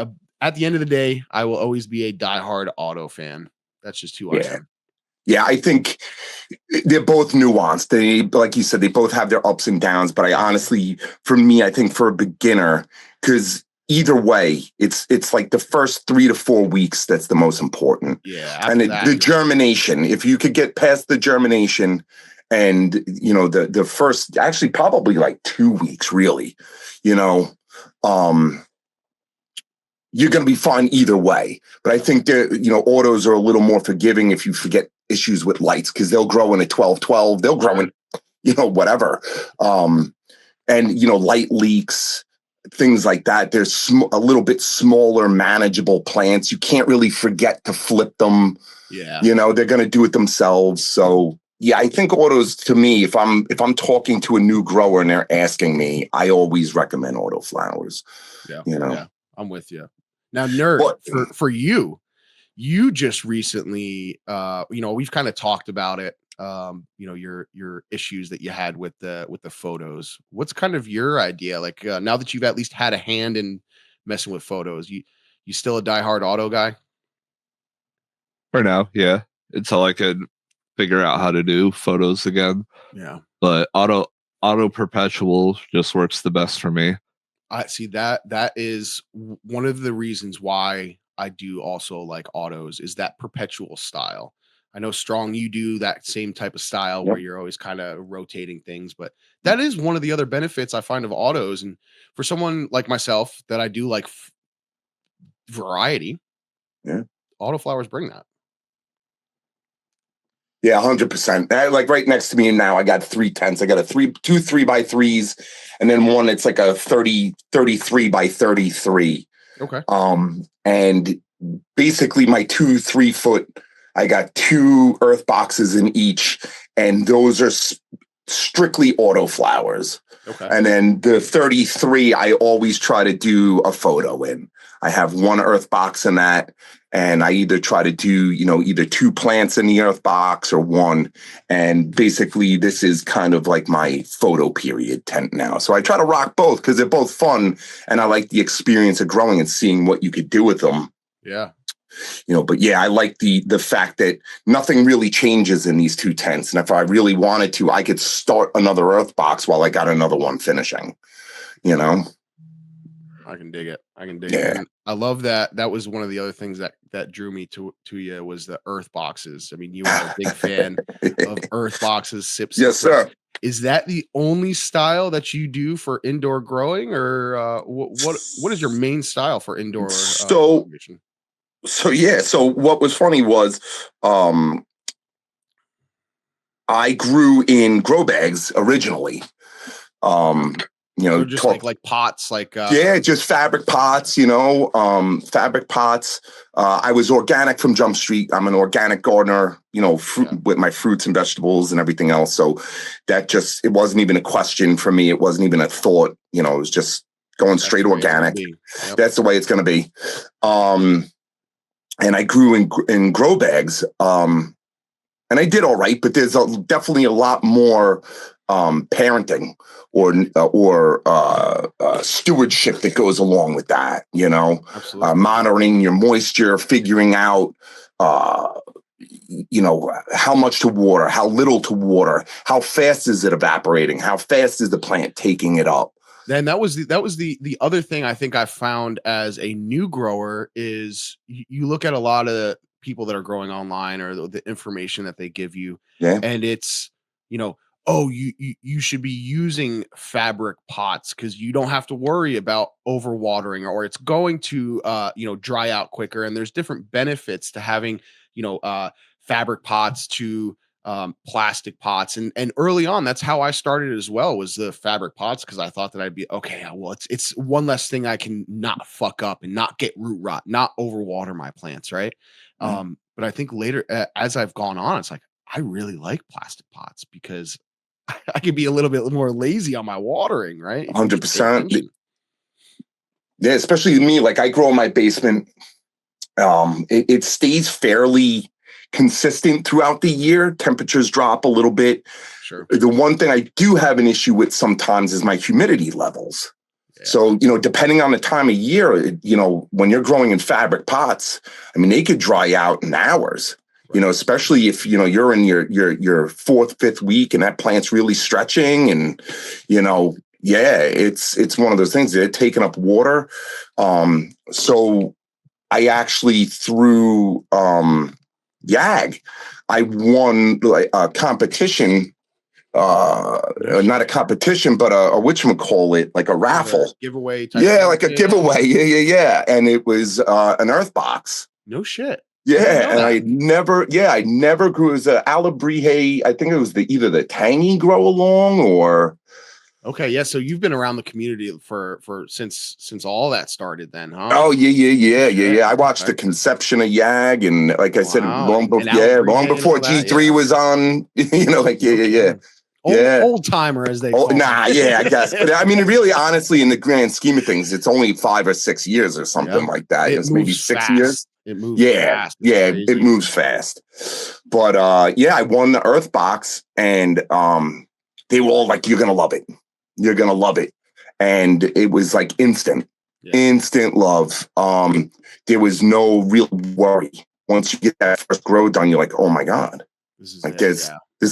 at the end of the day, I will always be a diehard auto fan. That's just who I am. Yeah, I think they're both nuanced. They, like you said, they both have their ups and downs. But I honestly, for me, I think for a beginner, because either way, it's like the first 3 to 4 weeks that's the most important. Yeah, and the germination. If you could get past the germination, and the first, actually probably like 2 weeks, really, you're going to be fine either way. But I think autos are a little more forgiving if you forget issues with lights, because they'll grow in a 12-12. They'll grow in, whatever. And light leaks, things like that. There's a little bit smaller, manageable plants. You can't really forget to flip them. Yeah. They're going to do it themselves. So yeah, I think autos, to me, if I'm talking to a new grower and they're asking me, I always recommend autoflowers. Yeah. Yeah, I'm with you. Now, Nerd, for you just recently, we've kind of talked about it. Your issues that you had with the photos. What's kind of your idea? Like, now that you've at least had a hand in messing with photos, you still a diehard auto guy? For now, yeah. Until I could figure out how to do photos again. Yeah. But auto perpetual just works the best for me. I see that is one of the reasons why I do also like autos is that perpetual style. I know Strong, you do that same type of style where Yep. you're always kind of rotating things, but that is one of the other benefits I find of autos. And for someone like myself that I do like variety, Yeah. autoflowers bring that. Yeah, 100%. Like right next to me now, I got 3 tents. I got two 3x3s, and then one that's like a 33 by 33. Okay. And basically my 2 3-foot, I got 2 earth boxes in each, and those are strictly autoflowers. Okay. And then the 33, I always try to do a photo in. I have 1 earth box in that, and I either try to do, either 2 plants in the earth box or 1. And basically, this is kind of like my photo period tent now. So I try to rock both because they're both fun, and I like the experience of growing and seeing what you could do with them. Yeah. But yeah, I like the fact that nothing really changes in these 2 tents. And if I really wanted to, I could start another earth box while I got another one finishing, I can dig it. I can dig Yeah. it. And I love that. That was one of the other things that drew me to you was the earth boxes. I mean, you are a big fan of earth boxes, sips. Yes, sir. Is that the only style that you do for indoor growing, or what is your main style for indoor cultivation? So what was funny was I grew in grow bags originally. So just like pots, just fabric pots, fabric pots. I was organic from Jump Street. I'm an organic gardener, with my fruits and vegetables and everything else. So that it wasn't even a question for me. It wasn't even a thought, it was just going straight organic. Yep. That's the way it's going to be. And I grew in grow bags, and I did all right. But there's definitely a lot more parenting or stewardship that goes along with that. Monitoring your moisture, figuring out how much to water, how little to water, how fast is it evaporating, how fast is the plant taking it up. Then that was the other thing I think I found as a new grower is you look at a lot of people that are growing online or the information that they give you, and it's oh, you should be using fabric pots because you don't have to worry about overwatering or it's going to dry out quicker, and there's different benefits to having fabric pots to plastic pots, and early on that's how I started as well, was the fabric pots, because I thought that I'd be okay, well it's one less thing I can not fuck up and not get root rot, not overwater my plants, right? But I think later as I've gone on, it's like I really like plastic pots because I could be a little bit more lazy on my watering, right? 100%. Yeah, especially me, like I grow in my basement. It stays fairly consistent throughout the year. Temperatures drop a little bit. Sure. The one thing I do have an issue with sometimes is my humidity levels. Yeah. So, depending on the time of year, when you're growing in fabric pots, I mean, they could dry out in hours, right. Especially if, you're in your 4th, 5th week and that plant's really stretching and, it's one of those things that are taking up water. So I actually threw YAG. I won a competition, not a competition, but a whatchamacallit, like a raffle. Giveaway type. Yeah, like a giveaway. Yeah. And it was an earth box. No shit. Yeah, and I never grew as a Alabrije. I think it was either the tangy grow along or. Okay, yeah. So you've been around the community for since all that started, then, huh? Oh yeah. I watched the conception of YAG, and like I said, long before G3 was on. Old timer, as they call it. I guess. But I mean, really, honestly, in the grand scheme of things, it's only 5 or 6 years or something like that. It's maybe 6 years. It moves fast. It moves fast. But I won the earth box, and they were all like, "You're gonna love it. You're gonna love it," and it was like instant love. There was no real worry once you get that first grow done. You're like, "Oh my god, this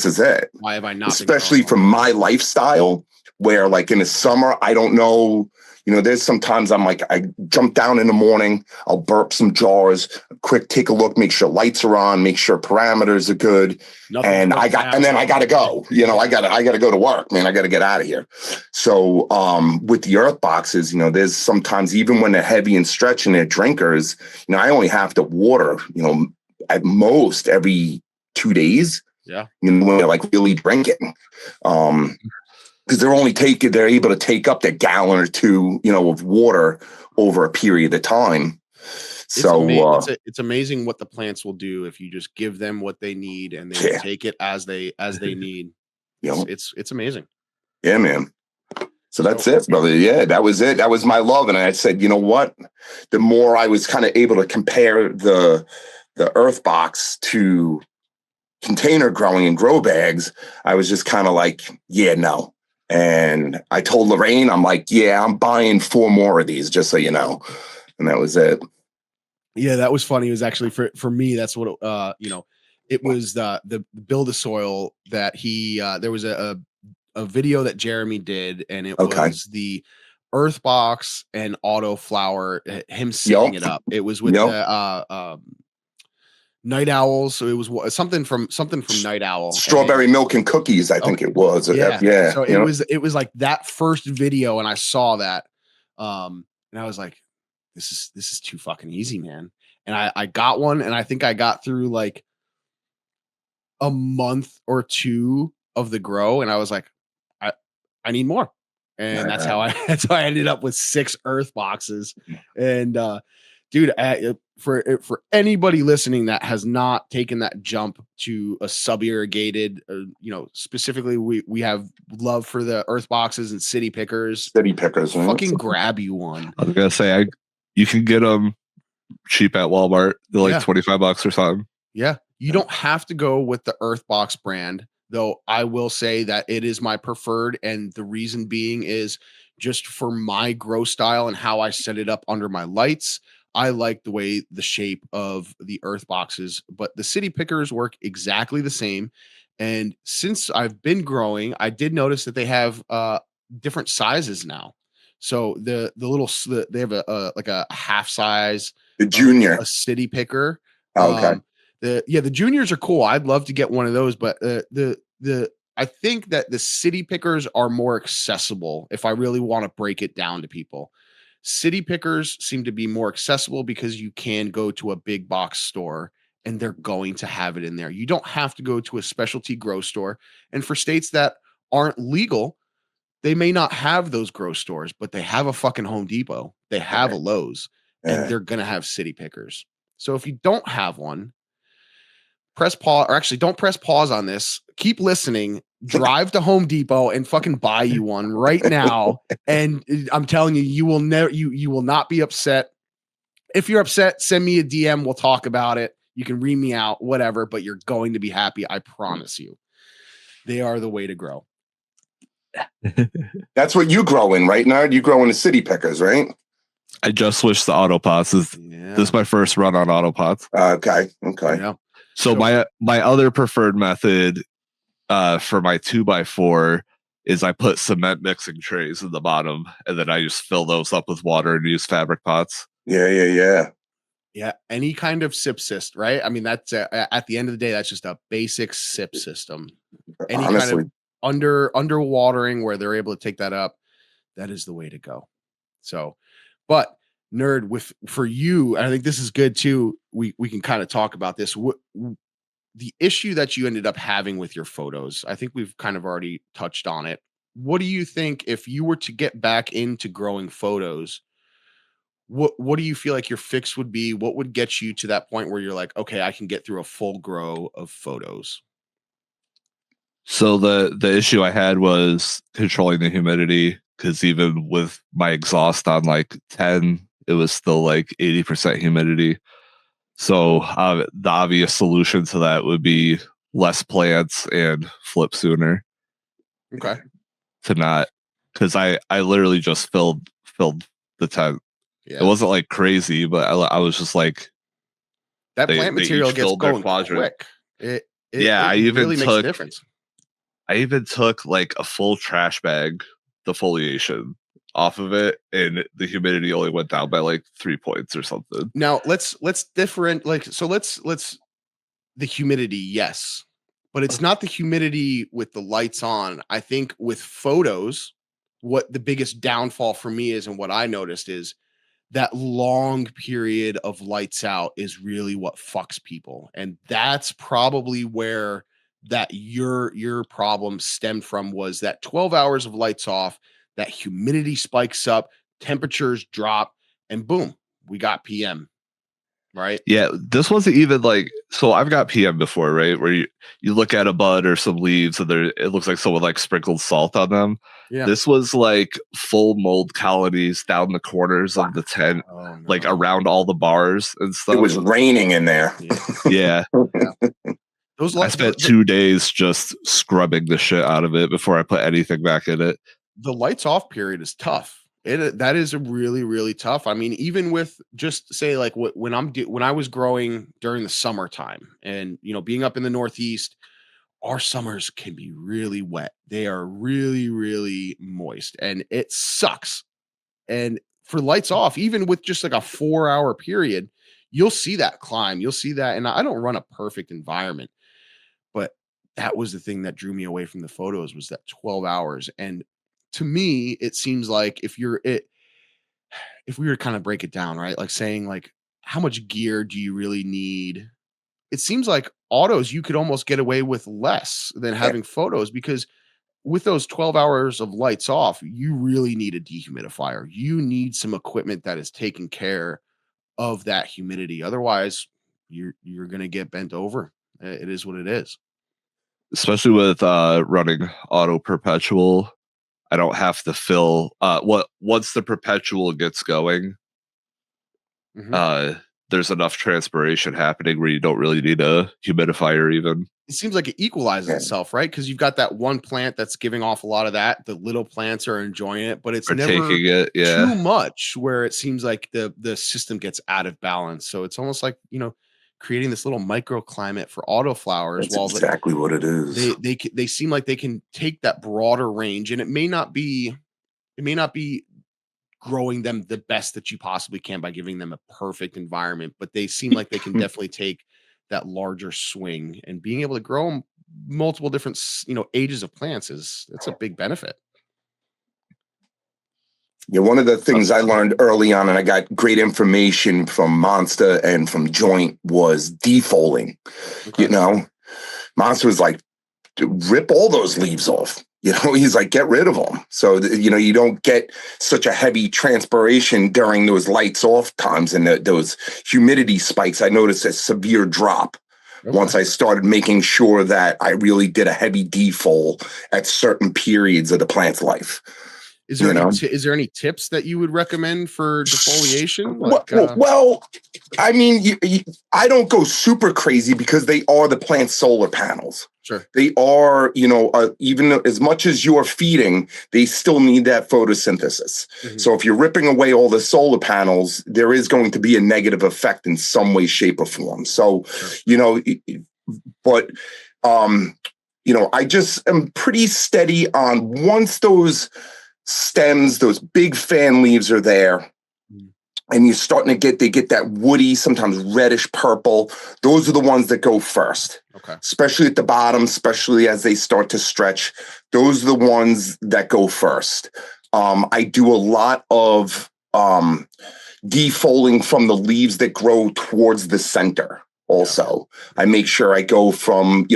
is it." Why have I not? Especially from my lifestyle, where like in the summer, I don't know, there's sometimes I'm like, I jump down in the morning, I'll burp some jars, quick take a look, make sure lights are on, make sure parameters are good. And then I gotta go. I gotta go to work, man. I gotta get out of here. So with the earth boxes, there's sometimes even when they're heavy and stretching, they're drinkers, I only have to water, at most every 2 days. Yeah. When they're like really drinking. Because they're able to take up that gallon or two, of water over a period of time. So it's amazing what the plants will do if you just give them what they need and they take it as they need. It's amazing. Yeah, man. So that's it, brother. Yeah, that was it. That was my love. And I said, you know what? The more I was kind of able to compare the earth box to container growing and grow bags, I was just kind of like, yeah, no. And I told Lorraine, I'm like, yeah, I'm buying 4 more of these, just so you know. And that was it. Yeah, that was funny. It was actually for me, that's what it was the build a soil that he there was a video that Jeremy did, and it was the earth box and auto flower, him setting it up. It was with the Night Owls, so it was something from Night Owl. Strawberry milk and cookies, I think it was. Yeah. So it was like that first video, and I saw that, and I was like, this is too fucking easy, man. And I got one, and I think I got through like a month or 2 of the grow, and I was like, I need more. And that's how I ended up with 6 earth boxes. And dude, for anybody listening that has not taken that jump to a sub-irrigated, specifically we have love for the earth boxes and city pickers. Fucking grab you one. I was gonna say you can get them cheap at Walmart. They're like $25 or something. Yeah, you don't have to go with the earth box brand, though. I will say that it is my preferred, and the reason being is just for my grow style and how I set it up under my lights. I like the shape of the earth boxes, but the city pickers work exactly the same. And since I've been growing, I did notice that they have different sizes now. So they have a half size, the junior, a city picker. Okay. The juniors are cool. I'd love to get one of those, but I think that the city pickers are more accessible if I really want to break it down to people. City pickers seem to be more accessible because you can go to a big box store and they're going to have it in there. You don't have to go to a specialty grow store. And for states that aren't legal, they may not have those grow stores, but they have a fucking Home Depot. They have a Lowe's, and they're going to have city pickers. So if you don't have one, press pause, or actually don't press pause on this. Keep listening. Drive to Home Depot and fucking buy you one right now. And I'm telling you, you will never, you will not be upset. If you're upset, send me a DM. We'll talk about it. You can read me out, whatever, but you're going to be happy. I promise you. They are the way to grow. That's what you grow in, right, Nard? You grow in the city pickers, right? I just switched to autopots. This is my first run on autopots. Okay. Yeah. So my other preferred method for my 2x4 is I put cement mixing trays in the bottom, and then I just fill those up with water and use fabric pots. Yeah. Any kind of sip system, right? I mean, that's at the end of the day, that's just a basic sip system. Any kind of under watering where they're able to take that up, that is the way to go. So, but Nerd, for you, and I think this is good too. We can kind of talk about this. The issue that you ended up having with your photos, I think we've kind of already touched on it. What do you think if you were to get back into growing photos? What do you feel like your fix would be? What would get you to that point where you're like, okay, I can get through a full grow of photos? So the issue I had was controlling the humidity, because even with my exhaust on like 10, it was still like 80% humidity. So the obvious solution to that would be less plants and flip sooner. Okay. To not, because I literally just filled the tent. Yeah. It wasn't like crazy, but I was just like, that plant material gets going quick. It really makes a difference. I even took like a full trash bag defoliation off of it, and the humidity only went down by like 3 points or something. Now let's different like so let's the humidity, yes, but it's not the humidity with the lights on. I think with photos, what the biggest downfall for me is, and what I noticed is that long period of lights out is really what fucks people. And that's probably where that your problem stemmed from, was that 12 hours of lights off, that humidity spikes up, temperatures drop, and boom, we got PM, right? Yeah, this wasn't even like, so I've got PM before, right? Where you look at a bud or some leaves and it looks like someone like sprinkled salt on them. Yeah. This was like full mold colonies down the corners of the tent, Oh, no. like around all the bars and stuff. It was raining in there. Yeah. Yeah. I spent 2 days just scrubbing the shit out of it before I put anything back in it. The lights off period is tough. That is a really, really tough. I mean, even with just say like when I was growing during the summertime, and being up in the Northeast, our summers can be really wet. They are really, really moist, and it sucks. And for lights off, even with just like a 4-hour period, you'll see that climb. You'll see that. And I don't run a perfect environment, but that was the thing that drew me away from the photos, was that 12 hours. And to me, it seems like if we were to kind of break it down, right? Like saying like, how much gear do you really need? It seems like autos, you could almost get away with less than having photos, because with those 12 hours of lights off, you really need a dehumidifier. You need some equipment that is taking care of that humidity. Otherwise, you're going to get bent over. It is what it is. Especially with running auto perpetual, I don't have to fill once the perpetual gets going, there's enough transpiration happening where you don't really need a humidifier even. It seems like it equalizes itself, right? Because you've got that one plant that's giving off a lot of that. The little plants are enjoying it, but it's never taking it, too much where it seems like the system gets out of balance. So it's almost like, creating this little microclimate for autoflowers. That's exactly what it is. They seem like they can take that broader range, and it may not be growing them the best that you possibly can by giving them a perfect environment, but they seem like they can definitely take that larger swing, and being able to grow them multiple different, ages of plants that's a big benefit. Yeah, one of the things I learned early on, and I got great information from Monster and from Joint, was defoliing. Okay. Monster was like, rip all those leaves off. He's like, get rid of them. So, you don't get such a heavy transpiration during those lights off times and those humidity spikes. I noticed a severe drop once I started making sure that I really did a heavy defol at certain periods of the plant's life. Is there any tips that you would recommend for defoliation? Well, I mean, I don't go super crazy because they are the plant's solar panels. Sure. They are, even as much as you're feeding, they still need that photosynthesis. Mm-hmm. So if you're ripping away all the solar panels, there is going to be a negative effect in some way, shape, or form. So, sure. I just am pretty steady on once those stems, those big fan leaves are there, and you're starting to get that woody, sometimes reddish purple. Those are the ones that go first. Okay. Especially at the bottom, especially as they start to stretch. Those are the ones that go first. I do a lot of defolding from the leaves that grow towards the center. Also, I make sure I go from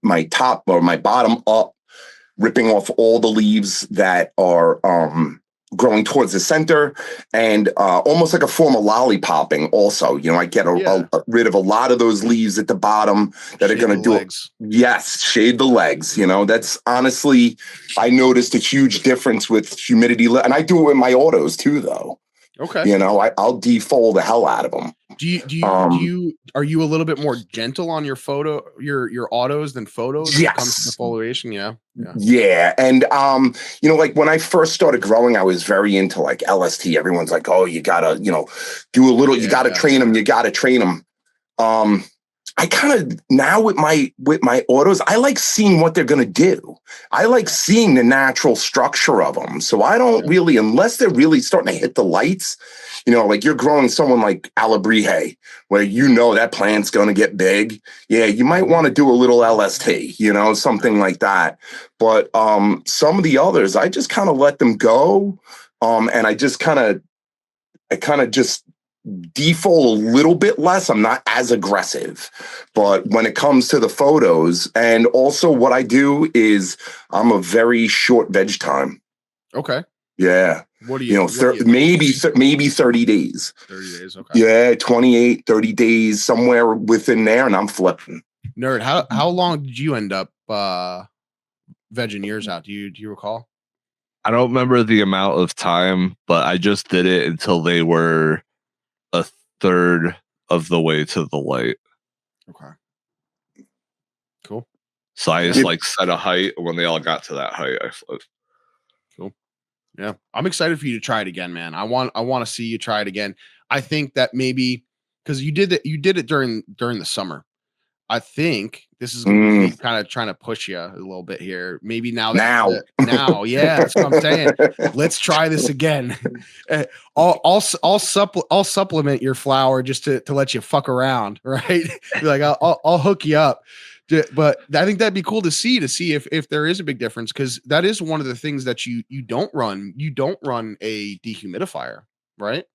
my top or my bottom up, ripping off all the leaves that are growing towards the center, and almost like a form of lollipopping. Also, I get rid of a lot of those leaves at the bottom that are going to do it. Yes, shade the legs. That's honestly, I noticed a huge difference with humidity, and I do it with my autos too, though. Okay. I'll defold the hell out of them. Are you a little bit more gentle on your autos than photos when it comes to defoliation? Yeah. And, like when I first started growing, I was very into like LST. Everyone's like, oh, you gotta, do a little, you gotta train them. You gotta train them. I kind of now with my autos, I like seeing what they're going to do. I like seeing the natural structure of them. So I don't really, unless they're really starting to hit the lights, you know, like you're growing someone like Alabrije, where you know that plant's going to get big. Yeah, you might want to do a little LST, you know, something like that. But some of the others, I just kind of let them go. And I kind of just default a little bit less. I'm not as aggressive, but when it comes to the photos, and also what I do is I'm a very short veg time. Okay. Yeah. What do you, maybe 30 days. 30 days. Okay. Yeah. 28, 30 days, somewhere within there. And I'm flipping. Nerd. How long did you end up, vegging yours out? Do you recall? I don't remember the amount of time, but I just did it until they were a third of the way to the light. Okay. Cool. So I just like set a height. When they all got to that height, I flipped. Cool. Yeah. I'm excited for you to try it again, man. I want to see you try it again. I think that maybe because you did it during the summer. I think this is going to be kind of trying to push you a little bit here. Maybe now, yeah, that's what I'm saying. Let's try this again. I'll supplement your flower just to let you fuck around, right? Like I'll hook you up. But I think that'd be cool to see if there is a big difference, because that is one of the things that you don't run. You don't run a dehumidifier, right?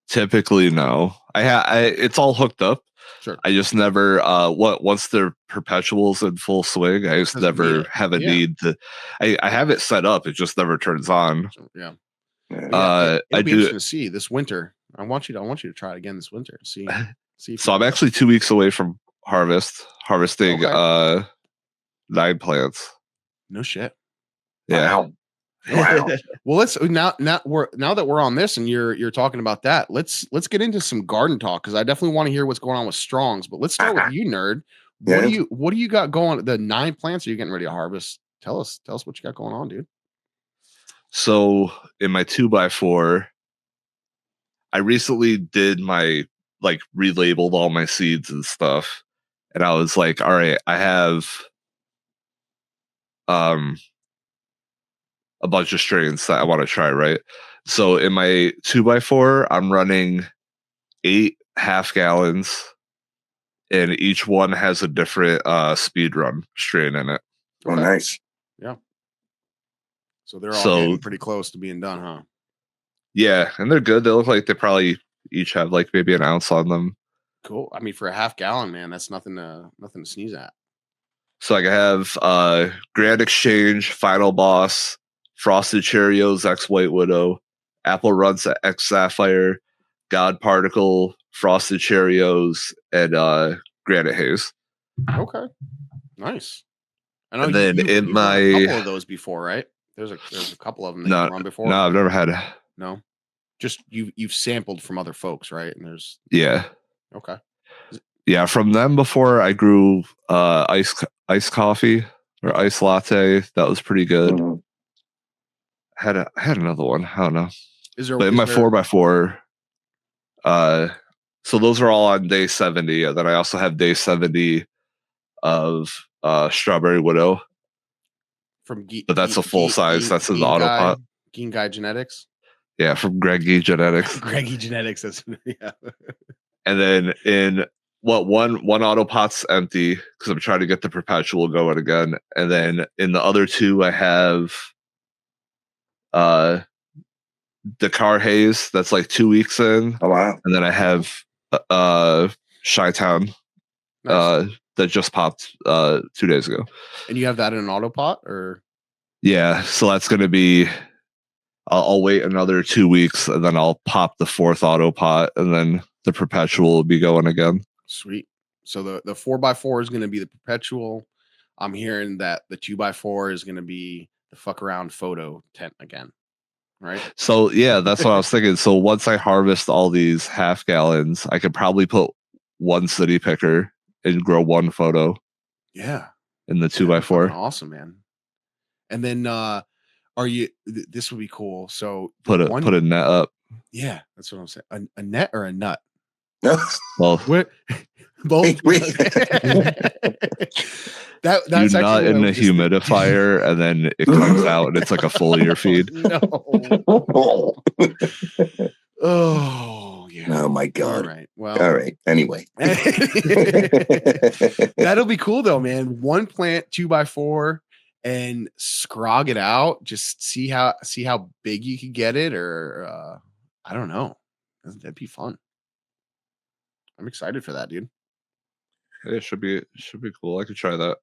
Typically, no. It's all hooked up. Sure. I just never once they're perpetuals in full swing, I just never have a need to. I have it set up. It just never turns on. Yeah. I be do interesting to see this winter. I want you to try it again this winter. See. So I'm actually 2 weeks away from harvesting 9 plants. No shit. Yeah. Wow. Well, let's now that we're on this and you're talking about that, let's get into some garden talk, because I definitely want to hear what's going on with Strongs. But let's start with you, nerd. What do you got going? The 9 plants are you getting ready to harvest? Tell us what you got going on, dude. So in my 2x4, I recently did my relabeled all my seeds and stuff, and I was like, all right, I have a bunch of strains that I want to try, right? So in my 2x4, I'm running 8 half gallons, and each one has a different speed run strain in it. Oh, nice. Yeah. So they're all getting pretty close to being done, huh? Yeah, and they're good. They look like they probably each have like maybe an ounce on them. Cool. I mean, for a half gallon, man, that's nothing to sneeze at. So I have Grand Exchange, Final Boss, Frosted Cheerios, X White Widow, Apple Runs X Sapphire, God Particle, Frosted Cheerios, and Granite Haze. Okay, nice. I know. And then you've run a couple of those before, right? There's a couple of them that you've run before. No, I've never had. No, just you've sampled from other folks, right? And there's okay. Yeah, from them before I grew iced coffee or iced latte. That was pretty good. Mm-hmm. I had another one. I don't know. But in my 4x4, so those are all on day 70. And then I also have day 70 of Strawberry Widow. But that's a full size. That's in the auto pot. Geen Guy Genetics. Yeah, from Greggy Genetics. Greggy Genetics. That's yeah. And then in one auto pot's empty because I'm trying to get the perpetual going again. And then in the other 2, I have Dakar Haze. That's like 2 weeks in. Oh wow! And then I have Chi-Town that just popped 2 days ago. And you have that in an auto pot, or? Yeah, so that's going to be. I'll wait another 2 weeks and then I'll pop the 4th auto pot, and then the perpetual will be going again. Sweet. So the 4x4 is going to be the perpetual. I'm hearing that the 2x4 is going to be the fuck around photo tent again. Right. So yeah, that's what I was thinking. So once I harvest all these half gallons, I could probably put 1 city picker and grow 1 photo. Yeah. In the 2x4. Awesome, man. And then are you this would be cool. So put a net up. Yeah, that's what I'm saying. A net or a nut? Well, both. Wait. That's you actually nut what I in the was just thinking. humidifier, and then it comes out, and it's like a Foliar feed. No. Oh yeah. Oh my God. All right. Well. All right. Anyway. That'll be cool though, man. One plant 2x4 and scrog it out. Just see how big you could get it, or I don't know. That'd be fun. I'm excited for that, dude. It should be cool. I could try that.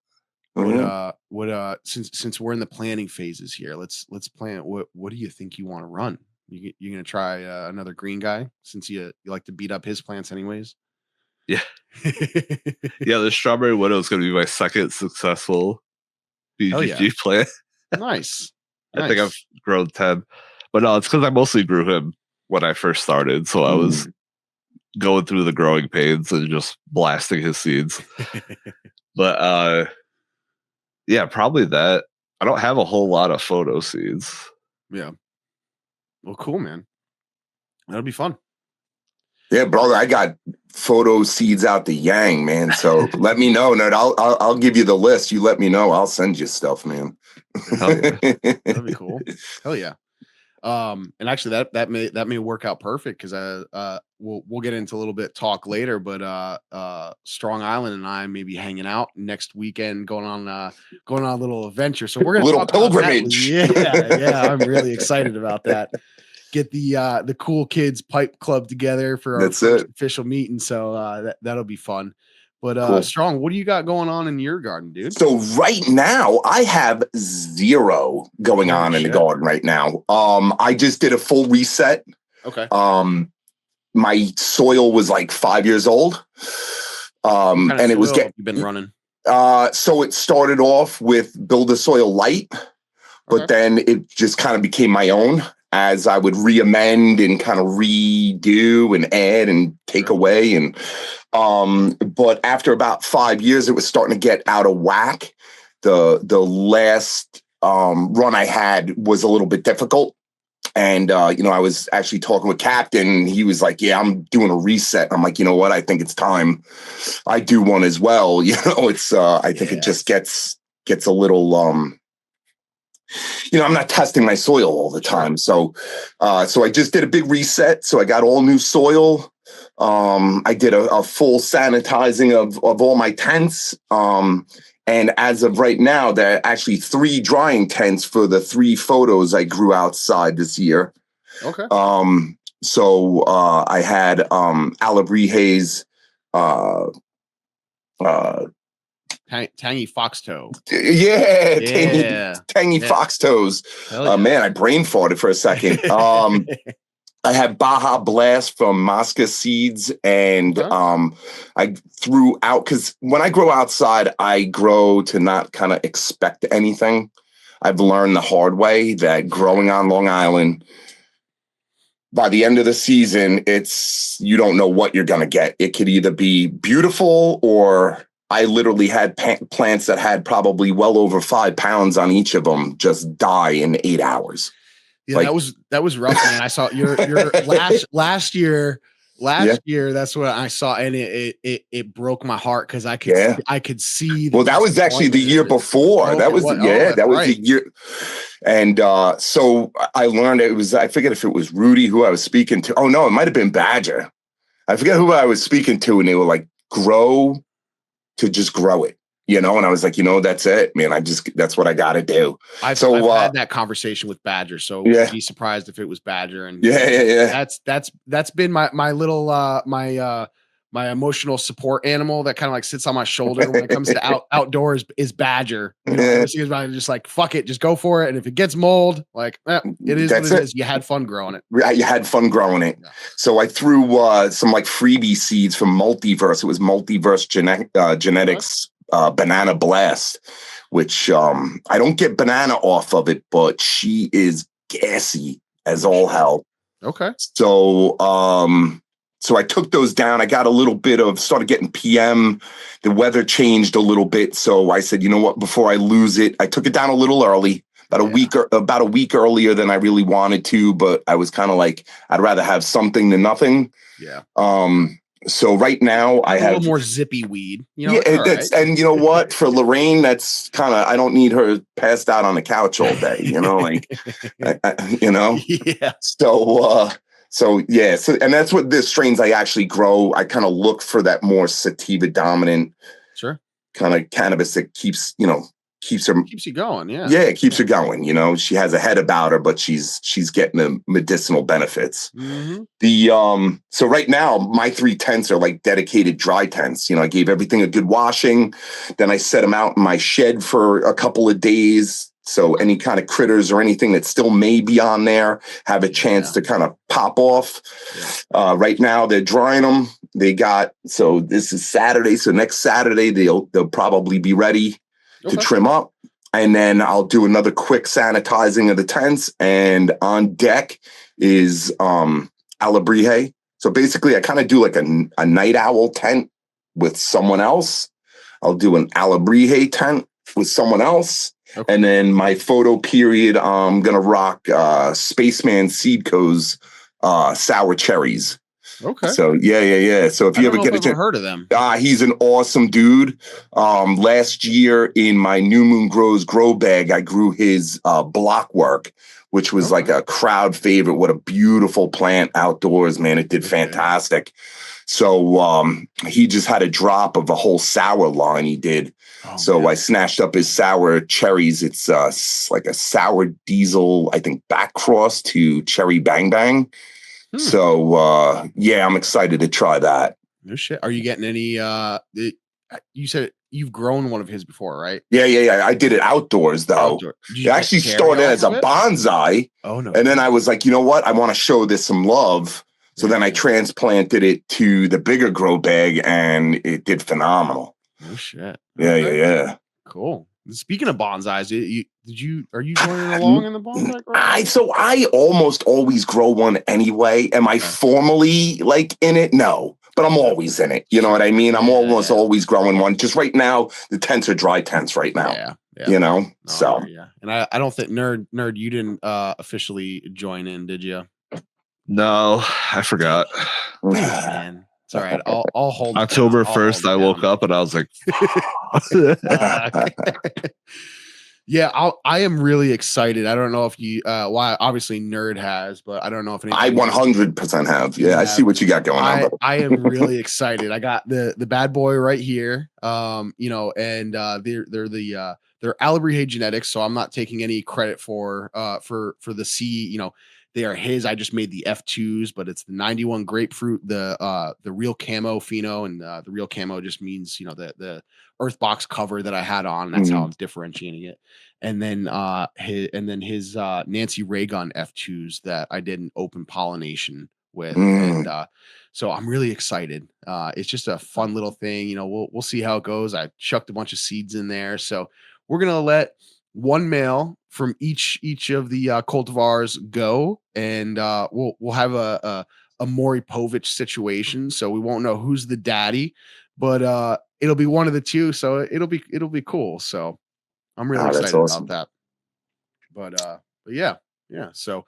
Since we're in the planning phases here, let's plan. What do you think you want to run? You gonna try another green guy, since you like to beat up his plants anyways? Yeah. Yeah, the Strawberry Widow is going to be my second successful BGG plant. Nice. I think I've grown 10. But no, it's because I mostly grew him when I first started. So I was going through the growing pains and just blasting his seeds. But yeah, probably that. I don't have a whole lot of photo seeds. Yeah. Well, cool, man. That'll be fun. Yeah, brother, I got photo seeds out the yang, man. So let me know, Nerd. I'll give you the list. You let me know. I'll send you stuff, man. That'd be cool. Hell yeah. And actually that may work out perfect, because we'll get into a little bit talk later, but Strong Island and I may be hanging out next weekend, going on a little adventure. So we're gonna little talk about pilgrimage. Yeah, I'm really excited about that. Get the cool kids pipe club together for our first official meeting. So that'll be fun. But cool. Strong, what do you got going on in your garden, dude? So right now I have zero going on in the garden right now. I just did a full reset. Okay. My soil was like 5 years old. And it was you've been running. So it started off with Build a Soil Light, but then it just kind of became my own, as I would re-amend and kind of redo and add and take away. And but after about 5 years, it was starting to get out of whack. The last run I had was a little bit difficult. And, I was actually talking with Captain, and he was like, yeah, I'm doing a reset. I'm like, you know what? I think it's time I do one as well. It's, I think it just gets a little, I'm not testing my soil all the time. So I just did a big reset. So I got all new soil. I did a full sanitizing of all my tents. And as of right now, there are actually 3 drying tents for the 3 photos I grew outside this year. Okay. So I had Alabrijes, tangy foxtoe. Tangy foxtoes. Man, I brain farted for a second. I have Baja Blast from Mosca Seeds, and I threw out, because when I grow outside, I grow to not kind of expect anything. I've learned the hard way that growing on Long Island, by the end of the season, you don't know what you're going to get. It could either be beautiful, or I literally had plants that had probably well over 5 pounds on each of them just die in 8 hours. Yeah, that was rough, man. I saw your last year. That's what I saw, and it broke my heart, because I could see. Well, that was actually the year before. That was the year. And so I learned I forget if it was Rudy who I was speaking to. Oh no, it might have been Badger. I forget who I was speaking to, and they were like, grow to grow it. And I was like, that's it, man. That's what I got to do. I've had that conversation with Badger, so I'd be surprised if it was Badger. And that's been my little my emotional support animal that kind of like sits on my shoulder when it comes to outdoors is Badger. Just like, fuck it, just go for it. And if it gets mold, like it is what it is. You had fun growing it. You had fun growing it. Yeah. So I threw some like freebie seeds from Multiverse. It was Multiverse Genetics. Banana Blast, which I don't get banana off of it, but she is gassy as all hell. Okay. So I took those down. I got a little bit started getting PM. The weather changed a little bit, so I said, you know what? Before I lose it, I took it down a little early, about a week earlier than I really wanted to. But I was kind of like, I'd rather have something than nothing. Yeah. So right now I a have little more zippy weed. You know, yeah, it's all that's right. and you know what? For Lorraine, that's kind of I don't need her passed out on the couch all day. You know, like you know. Yeah. So yeah, so and that's what the strains I actually grow. I kind of look for that more sativa dominant Sure. kind of cannabis that keeps keeps her Keeps you going. Yeah. yeah, it keeps her going. You know, she has a head about her, but she's getting the medicinal benefits. Mm-hmm. The so right now my 3 tents are like dedicated dry tents. You know, I gave everything a good washing, then I set them out in my shed for a couple of days. So any kind of critters or anything that still may be on there have a chance to kind of pop off. Yeah. Right now they're drying them. They got so this is Saturday. So next Saturday they'll probably be ready to trim up. And then I'll do another quick sanitizing of the tents. And on deck is Alebrije. So basically, I kind of do like a night owl tent with someone else. I'll do an Alebrije tent with someone else. Okay. And then my photo period, I'm going to rock Spaceman Seedco's sour cherries. Okay. So yeah. So if you ever get a chance, heard of them. He's an awesome dude. Last year in my New Moon Grows grow bag, I grew his blockwork, which was like a crowd favorite. What a beautiful plant outdoors, man. It did fantastic. So he just had a drop of a whole sour line he did. So I snatched up his sour cherries. It's like a sour diesel, I think, back cross to cherry bang bang. So yeah, I'm excited to try that. No shit. Are you getting any you said you've grown one of his before, right? Yeah. I did it outdoors though. It actually started as a bonsai. Oh no. And then I was like, you know what? I want to show this some love. So then I transplanted it to the bigger grow bag and it did phenomenal. No shit. Yeah. Cool. Speaking of bonsais, are you joining along in the bonsai growing? So I almost always grow one anyway. Am I formally like in it? No, but I'm always in it. You know what I mean? I'm almost always growing one. Just right now, the tents are dry tents right now. Yeah. You know, so yeah. And I don't think nerd, you didn't officially join in, did you? No, I forgot. Man. It's all right. I'll hold October 1st, I woke up and I was like, yeah, I am really excited. I don't know if you, why obviously Nerd has, but I don't know if I 100% have. Yeah, I see what you got going on. I am really excited. I got the bad boy right here. You know, and they're Alebrije genetics, so I'm not taking any credit for the C. You know, they are his. I just made the F2s, but it's the 91 grapefruit, the real camo pheno, and the real camo just means, you know, the earth box cover that I had on. That's how I'm differentiating it. And then his Nancy Raygun F2s that I did an open pollination with. And so I'm really excited. It's just a fun little thing. You know, we'll see how it goes. I chucked a bunch of seeds in there. So we're gonna let one male from each of the cultivars go, and we'll have a Maury Povich situation. So we won't know who's the daddy, but it'll be one of the two. So it'll be cool. So I'm really excited about that. But yeah. So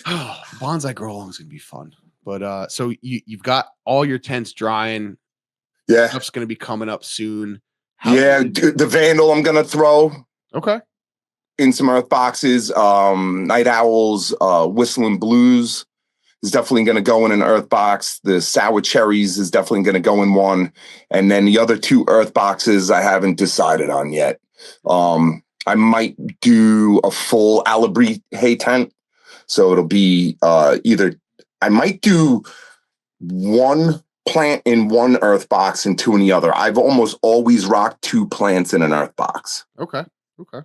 bonsai grow along is gonna be fun. But so you've got all your tents drying. Yeah, stuff's gonna be coming up soon. The Vandal I'm gonna throw. Okay. In some earth boxes. Night Owls, Whistling Blues is definitely going to go in an earth box. The Sour Cherries is definitely going to go in one. And then the other 2 earth boxes I haven't decided on yet. I might do a full Alebrije tent. So it'll be either I might do one plant in one earth box and 2 in the other. I've almost always rocked 2 plants in an earth box. Okay.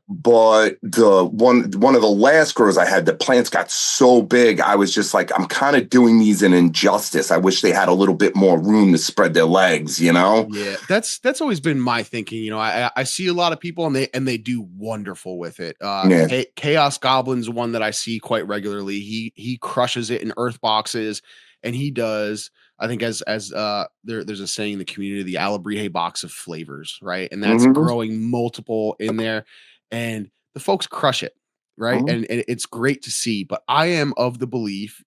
But the one of the last grows I had, the plants got so big, I was just like, I'm kind of doing these an injustice. I wish they had a little bit more room to spread their legs, you know? Yeah, that's always been my thinking. You know, I see a lot of people and they do wonderful with it. Chaos Goblin's one that I see quite regularly. He crushes it in earth boxes, and he does. I think as there's a saying in the community, the Alebrije box of flavors, right? And that's growing multiple in there, and the folks crush it, right? And it's great to see. But I am of the belief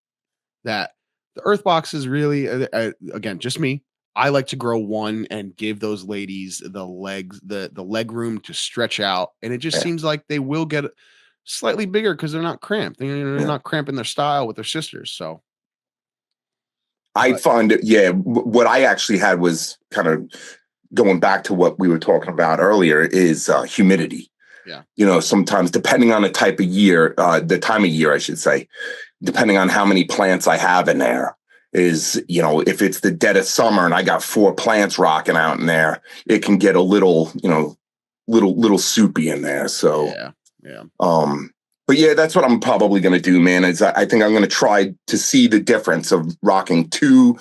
that The earth boxes really, again, just me. I like to grow one and give those ladies the legs, the leg room to stretch out, and it just Yeah. seems like they will get slightly bigger because they're not cramped. They're Yeah. not cramping their style with their sisters. So I find it, yeah. What I actually had was kind of going back to what we were talking about earlier is humidity. yeah, You know, sometimes depending on the type of year, the time of year, I should say, depending on how many plants I have in there is, you know, if it's the dead of summer and I got 4 plants rocking out in there, it can get a little, you know, little soupy in there. So, yeah. but yeah, that's what I'm probably going to do, man. Is I think I'm going to try to see the difference of rocking 2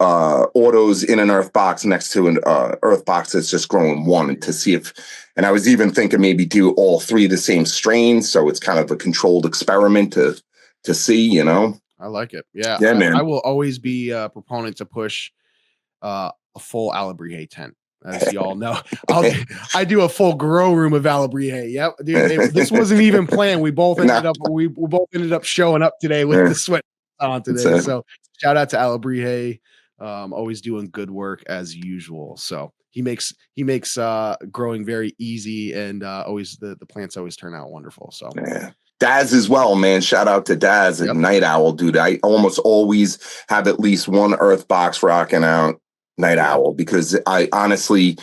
autos in an earth box next to an earth box that's just growing one to see if. And I was even thinking maybe do all 3 the same strain, so it's kind of a controlled experiment to see, you know. I like it. Yeah, Yeah, man. I will always be a proponent to push a full Alabrije tent. As y'all know, I do a full grow room of Alabrije. Yep, dude. This wasn't even planned. We both ended up showing up today with the sweat on today. So shout out to Alabrije, always doing good work as usual. So he makes growing very easy, and always the plants always turn out wonderful. So yeah. Daz as well, man. Shout out to Daz at Night Owl, dude. I almost always have at least one earth box rocking out Night Owl because I honestly,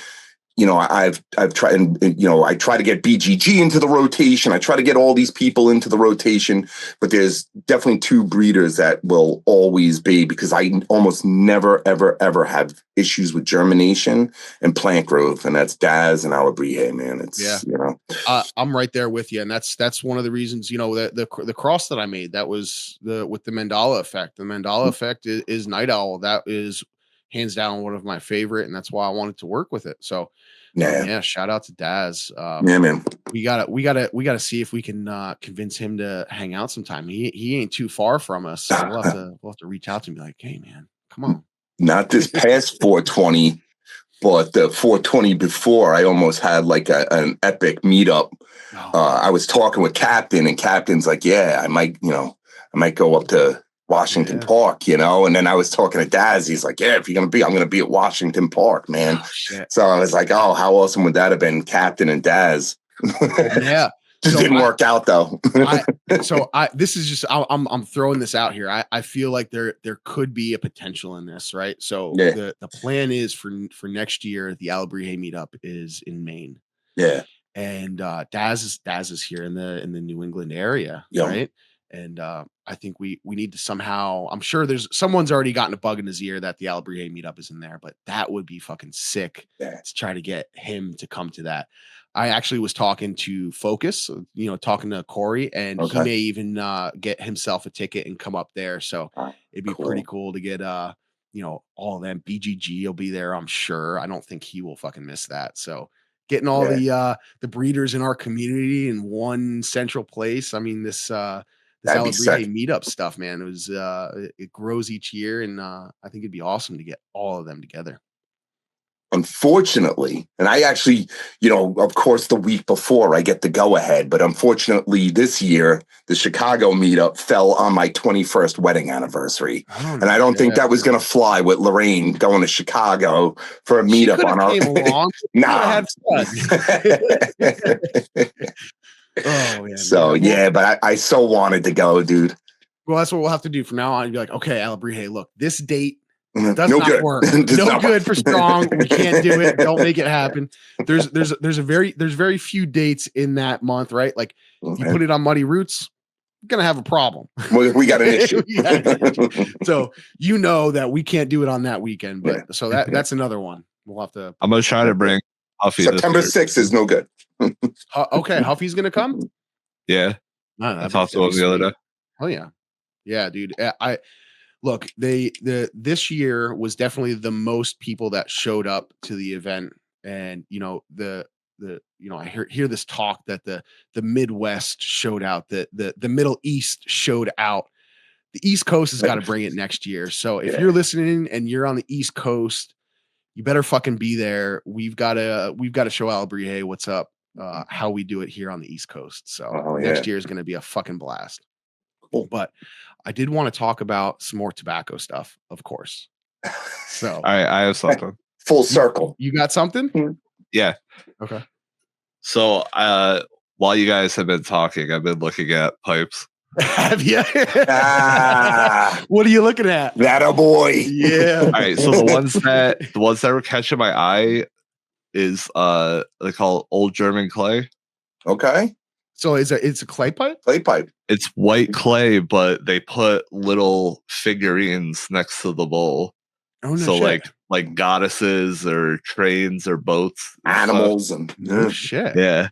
you know, I've tried, and you know, I try to get BGG into the rotation. I try to get all these people into the rotation, but there's definitely 2 breeders that will always be, because I almost never, ever have issues with germination and plant growth, and that's Daz and Alabrije, man. It's you know, I'm right there with you, and that's one of the reasons, you know, that the cross that I made, that was with the Mandala effect. The Mandala effect is Night Owl. That is hands down one of my favorite, and that's why I wanted to work with it. So yeah, shout out to Daz. Yeah, man. We gotta see if we can convince him to hang out sometime. He ain't too far from us, so we'll have to reach out to him and be like, hey man, come on. Not this past 420, but the 420 before, I almost had like an epic meetup. I was talking with Captain, and Captain's like, yeah, I might go up to Washington Park, you know. And then I was talking to Daz. He's like, yeah, if you're going to be, I'm going to be at Washington Park, man. So I was like, oh, how awesome would that have been, Captain and Daz? Yeah. Just didn't work out though. This is just, I'm throwing this out here. I feel like there could be a potential in this, right? So the plan is for next year, the Alabrije meetup is in Maine. Yeah. And Daz is here in the New England area, right? And I think we need to somehow, I'm sure someone's already gotten a bug in his ear that the Alabrije meetup is in there, but that would be fucking sick to try to get him to come to that. I actually was talking to Focus, you know, talking to Corey, and he may even get himself a ticket and come up there. So it'd be pretty cool to get you know, all of them. BGG will be there, I'm sure. I don't think he will fucking miss that. So getting all the breeders in our community in one central place. I mean, this Alabrije meetup stuff, man, it grows each year, and I think it'd be awesome to get all of them together. Unfortunately, and I actually, you know, of course, the week before I get the go ahead, but unfortunately this year, the Chicago meetup fell on my 21st wedding anniversary. And I don't think that was going to fly with Lorraine going to Chicago for a meetup on our. Nah. Oh, yeah. So, yeah, but I so wanted to go, dude. Well, that's what we'll have to do from now on. You'd be like, okay, Alabrije, look, this date does not work. No good for Strong. We can't do it. Don't make it happen. There's very few dates in that month, right? Like if you put it on Muddy Roots, you're gonna have a problem. We got an issue. So you know that we can't do it on that weekend. But so that's another one. We'll have to. I'm gonna try to bring Huffy. September 6th is no good. Okay, Huffy's gonna come. Yeah, I talked to him the other day. Oh yeah, dude. Look, this year was definitely the most people that showed up to the event, and you know I hear this talk that the Midwest showed out, that the Middle East showed out. The East Coast has got to bring it next year. So if you're listening and you're on the East Coast, you better fucking be there. We've got to show Alabrije what's up, how we do it here on the East Coast. So next year is going to be a fucking blast. Cool. But I did want to talk about some more tobacco stuff, of course. So I have something. Full circle. You got something? Yeah. Okay. So while you guys have been talking, I've been looking at pipes. Have you? Ah, What are you looking at? that a boy. Yeah. All right. So the ones that were catching my eye is they call old German clay. Okay. So it's a clay pipe? Clay pipe. It's white clay, but they put little figurines next to the bowl. Oh no, So shit. like goddesses or trains or boats, and Animals stuff. and No shit. Yeah.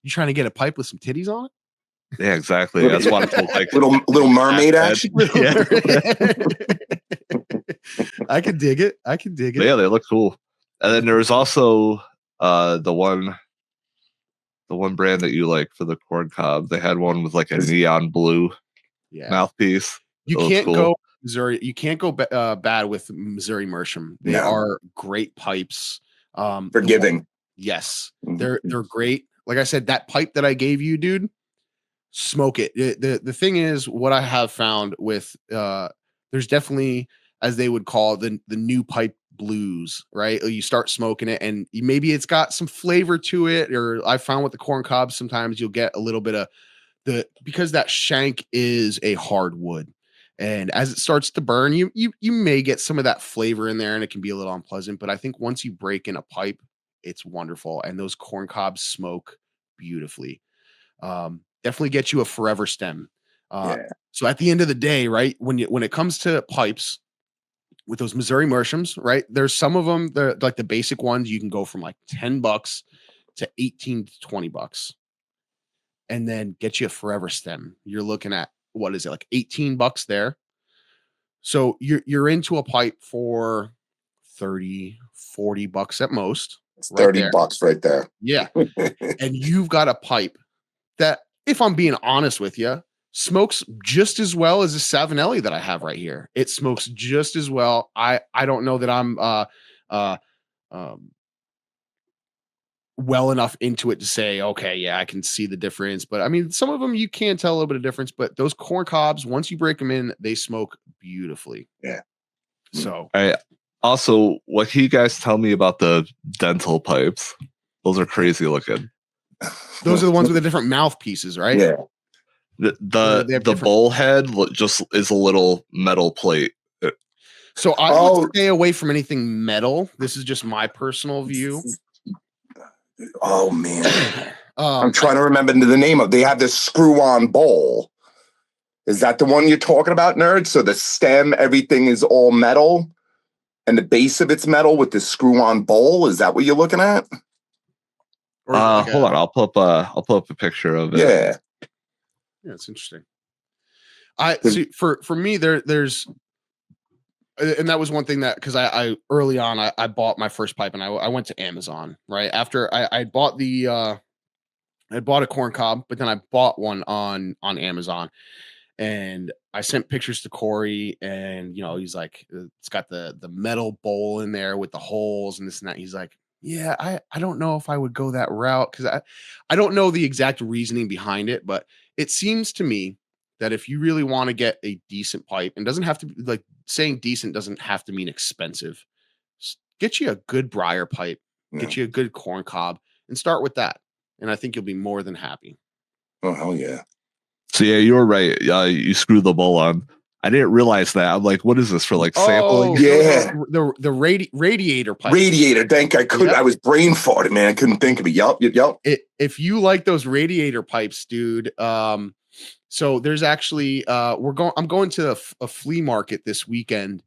You trying to get a pipe with some titties on it? Yeah, exactly. That's why it's like little mermaid half action. Yeah. I can dig it. But yeah, they look cool. And then there was also the one brand that you like for the corn cob. They had one with like a neon blue mouthpiece. You can't go Missouri. You can't go bad with Missouri Meerschaum. They are great pipes. Forgiving. Yes, they're great. Like I said, that pipe that I gave you, dude, smoke it. The thing is, what I have found with there's definitely, as they would call the new pipe blues, right? You start smoking it and maybe it's got some flavor to it, or I found with the corn cobs sometimes you'll get a little bit of because that shank is a hard wood, and as it starts to burn, you may get some of that flavor in there and it can be a little unpleasant, but I think once you break in a pipe, it's wonderful, and those corn cobs smoke beautifully. Definitely get you a forever stem. So at the end of the day, right, when it comes to pipes with those Missouri Meerschaums, right, there's some of them, they're like the basic ones, you can go from like $10 to 18 to $20, and then get you a forever stem. You're looking at, what is it, like $18 there. So you're into a pipe for 30, $40 at most. It's $30 right there. Yeah. And you've got a pipe that, if I'm being honest with you, smokes just as well as a Savinelli that I have right here. It smokes just as well. I don't know that I'm well enough into it to say, okay, yeah, I can see the difference. But I mean, some of them you can tell a little bit of difference, but those corn cobs, once you break them in, they smoke beautifully. Yeah. So also, what can you guys tell me about the dental pipes? Those are crazy looking. Those are the ones with the different mouthpieces, right? Yeah. The bowl head just is a little metal plate. So I would stay away from anything metal. This is just my personal view. Oh man, I'm trying to remember the name of. They have this screw-on bowl. Is that the one you're talking about, nerd? So the stem, everything is all metal, and the base of it's metal with the screw-on bowl. Is that what you're looking at? Hold on, I'll pull up a picture of it. Yeah, it's interesting. I see. For me, there's. And that was one thing that, because I early on I bought my first pipe, and I went to Amazon right after I bought I bought a corn cob, but then I bought one on Amazon, and I sent pictures to Corey, and he's like, it's got the metal bowl in there with the holes and this and that. He's like, yeah, I don't know if I would go that route, because I don't know the exact reasoning behind it, but it seems to me that if you really want to get a decent pipe, and doesn't have to be, like, saying decent doesn't have to mean expensive. Get you a good briar pipe, get you a good corn cob, and start with that. And I think you'll be more than happy. Oh, hell yeah. So yeah, you're right. You screw the bowl on. I didn't realize that. I'm like, what is this for? Like sampling? Yeah. The radiator pipe. Radiator. I was brain farted, man. I couldn't think of it. Yup. If you like those radiator pipes, dude, so there's actually I'm going to a flea market this weekend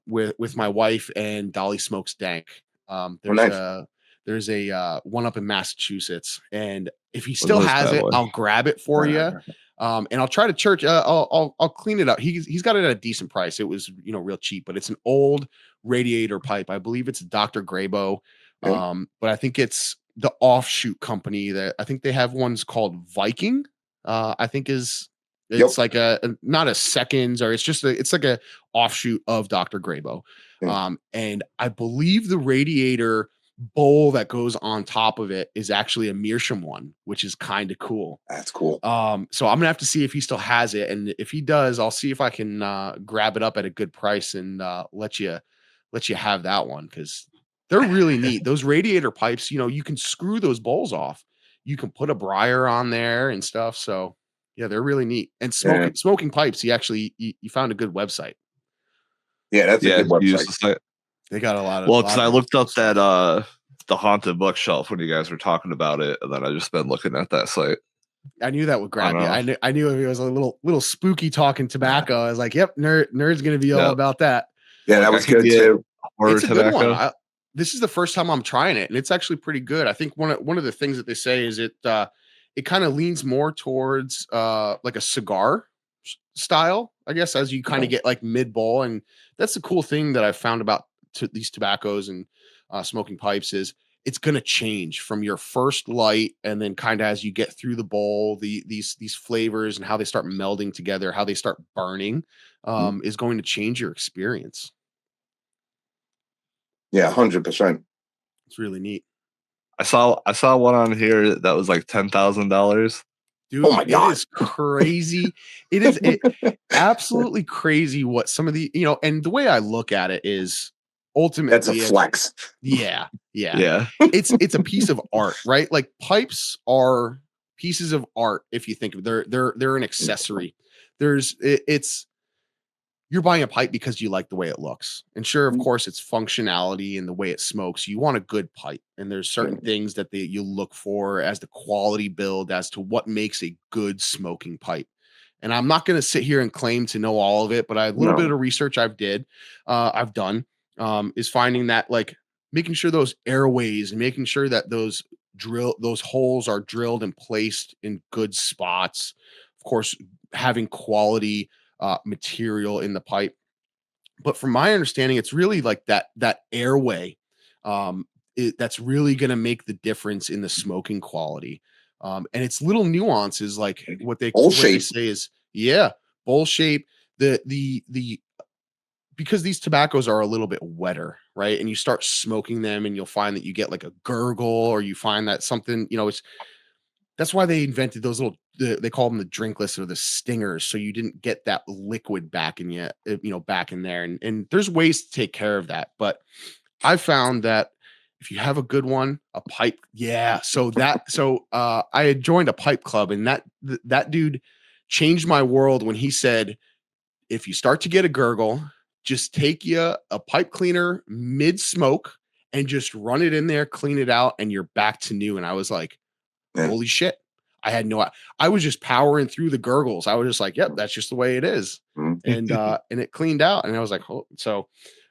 with my wife and Dolly Smokes Dank. There's a one up in Massachusetts, and if he still has it, I'll grab it for you. And I'll try to I'll clean it up. He's got it at a decent price. It was real cheap, but it's an old radiator pipe. I believe it's Dr. Graybo. But I think it's the offshoot company that I think they have ones called Viking. I think it's like a not a seconds, or it's like a offshoot of Dr. Graybo. And I believe the radiator bowl that goes on top of it is actually a meerschaum one, which is kind of cool. That's cool. So I'm gonna have to see if he still has it, and if he does, I'll see if I can grab it up at a good price and let you have that one, because they're really neat. Those radiator pipes, you can screw those bowls off. You can put a briar on there and stuff. So yeah, they're really neat. And smoking pipes, you found a good website. Yeah, that's a good use website. the site. They got a lot of because I looked up stuff. that the haunted bookshelf when you guys were talking about it, and then I just been looking at that site. I knew that would grab you. I knew if it was a little spooky talking tobacco, I was like, yep, nerd's gonna be all about that. Yeah, that was good too. It's a good one. This is the first time I'm trying it, and it's actually pretty good. I think one of the things that they say is it kind of leans more towards like a cigar style, I guess, as you kind of get like mid bowl. And that's the cool thing that I've found about these tobaccos and smoking pipes is it's going to change from your first light, and then kind of as you get through the bowl, these flavors and how they start melding together, how they start burning, is going to change your experience. Yeah, 100%. It's really neat. I saw one on here that was like $10,000. Dude, oh my God. It is crazy. It is absolutely crazy what some of the, and the way I look at it is ultimately that's a flex. Yeah. It's a piece of art, right? Like pipes are pieces of art. If you think of they're an accessory. You're buying a pipe because you like the way it looks. And sure, of course, it's functionality and the way it smokes. You want a good pipe. And there's certain things that you look for as the quality build as to what makes a good smoking pipe. And I'm not going to sit here and claim to know all of it, but a little bit of research I've done is finding that, like, making sure those airways and making sure that those holes are drilled and placed in good spots. Of course, having quality material in the pipe. But from my understanding, it's really like that airway that's really going to make the difference in the smoking quality. And it's little nuances like what they say is bowl shape. The because these tobaccos are a little bit wetter, right? And you start smoking them, and you'll find that you get like a gurgle, or you find that something, that's why they invented those little, they call them the drinkless or the stingers. So you didn't get that liquid back in back in there. And there's ways to take care of that. But I found that if you have a good one, a pipe. Yeah. So I had joined a pipe club, and that dude changed my world when he said, if you start to get a gurgle, just take you a pipe cleaner mid smoke and just run it in there, clean it out, and you're back to new. And I was like, holy shit. I was just powering through the gurgles. I was just like, yep, that's just the way it is. And it cleaned out. And I was like, oh, so,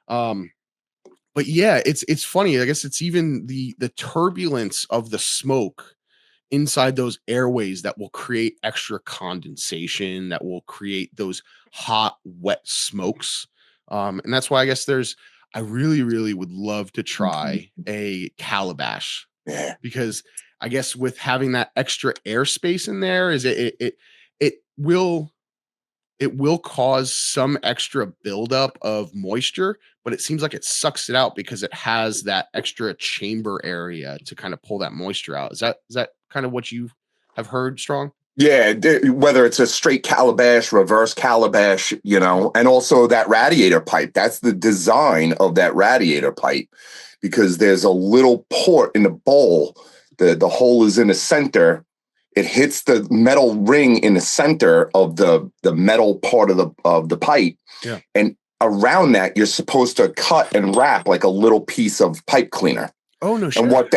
but yeah, it's funny. I guess it's even the turbulence of the smoke inside those airways that will create extra condensation, that will create those hot, wet smokes. And that's why I guess I really, really would love to try a calabash. Yeah. Because I guess with having that extra airspace in there, is it will cause some extra buildup of moisture, but it seems like it sucks it out because it has that extra chamber area to kind of pull that moisture out. Is that kind of what you have heard, Strong? Yeah, whether it's a straight calabash, reverse calabash, and also that radiator pipe. That's the design of that radiator pipe, because there's a little port in the bowl. The hole is in the center. It hits the metal ring in the center of the metal part of the pipe. Yeah. And around that, you're supposed to cut and wrap like a little piece of pipe cleaner. Oh, no shit. And what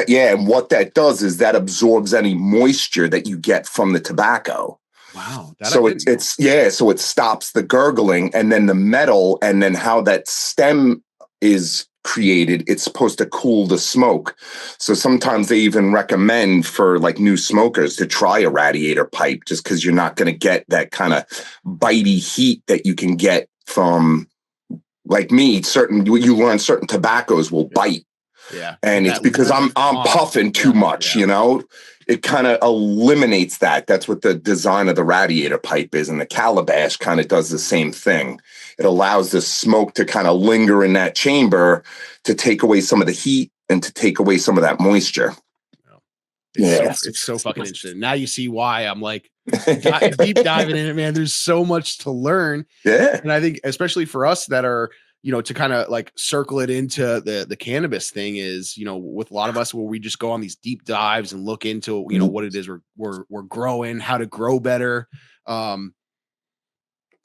that does is that absorbs any moisture that you get from the tobacco. Wow. So so it stops the gurgling, and then the metal, and then how that stem is created, it's supposed to cool the smoke. So sometimes they even recommend for like new smokers to try a radiator pipe, just because you're not going to get that kind of bitey heat that you can get from, like me, you learn certain tobaccos will bite. Yeah. And it's because I'm puffing too much, it kind of eliminates that. That's what the design of the radiator pipe is. And the calabash kind of does the same thing. It allows the smoke to kind of linger in that chamber to take away some of the heat and to take away some of that moisture. It's so fucking interesting. Now you see why I'm like deep diving in it, man. There's so much to learn. Yeah. And I think especially for us that are, to kind of like circle it into the cannabis thing is, with a lot of us where we just go on these deep dives and look into, what it is we're growing, how to grow better.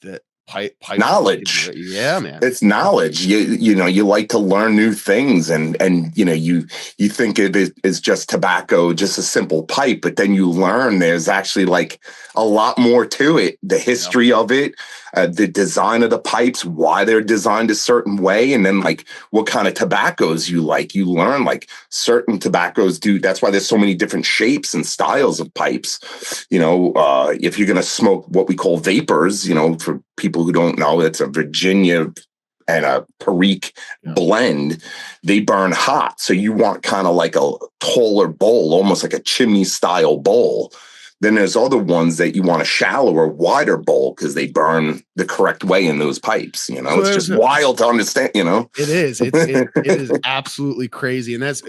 The pipe knowledge. Yeah, man. It's knowledge. You like to learn new things, and you think it is just tobacco, just a simple pipe, but then you learn there's actually like a lot more to it. The history of it, the design of the pipes, why they're designed a certain way, and then like what kind of tobaccos you like. You learn like certain tobaccos do. That's why there's so many different shapes and styles of pipes. If you're going to smoke what we call vapors, for people who don't know, it's a Virginia and a Perique blend. They burn hot. So you want kind of like a taller bowl, almost like a chimney style bowl. Then there's other ones that you want a shallower, wider bowl because they burn the correct way in those pipes. So it's just wild to understand, It is. It is absolutely crazy. And that's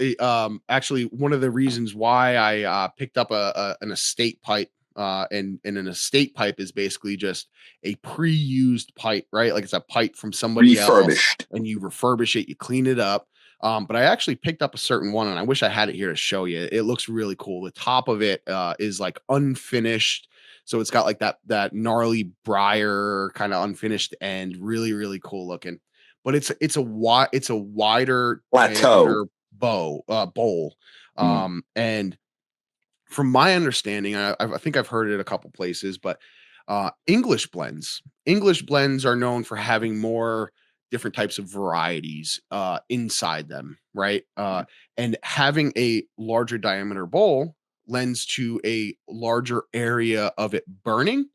actually one of the reasons why I picked up an estate pipe. And an estate pipe is basically just a pre-used pipe, right? Like it's a pipe from somebody else, and you refurbish it, you clean it up. But I actually picked up a certain one, and I wish I had it here to show you. It looks really cool. The top of it is like unfinished, so it's got like that gnarly briar kind of unfinished end. Really, really cool looking. But it's a wider plateau bowl, and from my understanding, I think I've heard it a couple places, but English blends are known for having more different types of varieties inside them, right? And having a larger diameter bowl lends to a larger area of it burning.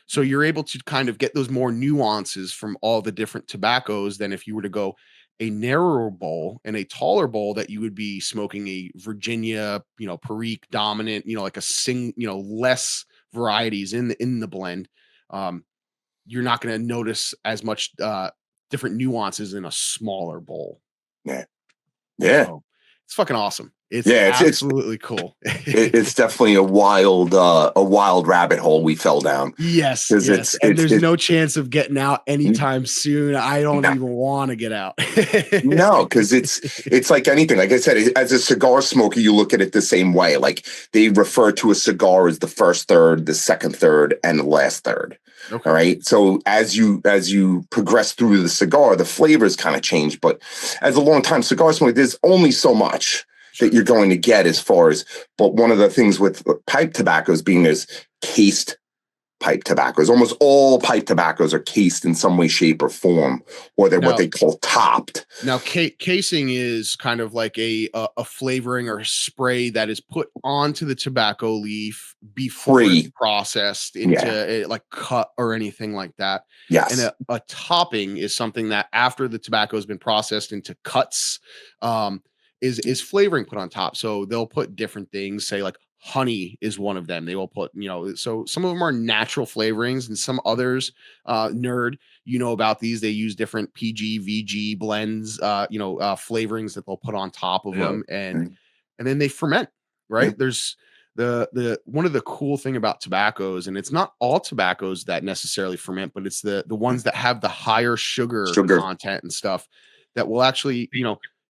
So you're able to kind of get those more nuances from all the different tobaccos than if you were to go a narrower bowl and a taller bowl that you would be smoking a Virginia, Perique dominant, like less varieties in the blend. You're not going to notice as much different nuances in a smaller bowl. Yeah. So, it's fucking awesome. It's absolutely cool. It's definitely a wild rabbit hole we fell down. Yes. And there's no chance of getting out anytime soon. I don't even want to get out. No, because it's like anything. Like I said, as a cigar smoker, you look at it the same way. Like they refer to a cigar as the first third, the second third, and the last third. Okay. All right. So as you progress through the cigar, the flavors kind of change. But as a long-time cigar smoker, there's only so much that you're going to get as far as, but one of the things with pipe tobaccos being there's cased pipe tobaccos. Almost all pipe tobaccos are cased in some way, shape, or form, or they're what they call topped. Now, casing is kind of like a flavoring or a spray that is put onto the tobacco leaf before it's processed into like cut or anything like that. Yes. And a topping is something that after the tobacco has been processed into cuts, is flavoring put on top. So they'll put different things, say like honey is one of them. They will put, so some of them are natural flavorings and some others, nerd, about these. They use different PG, VG blends, flavorings that they'll put on top of them and then they ferment, right? Yeah. There's the one of the cool thing about tobaccos, and it's not all tobaccos that necessarily ferment, but it's the ones that have the higher sugar content and stuff that will actually,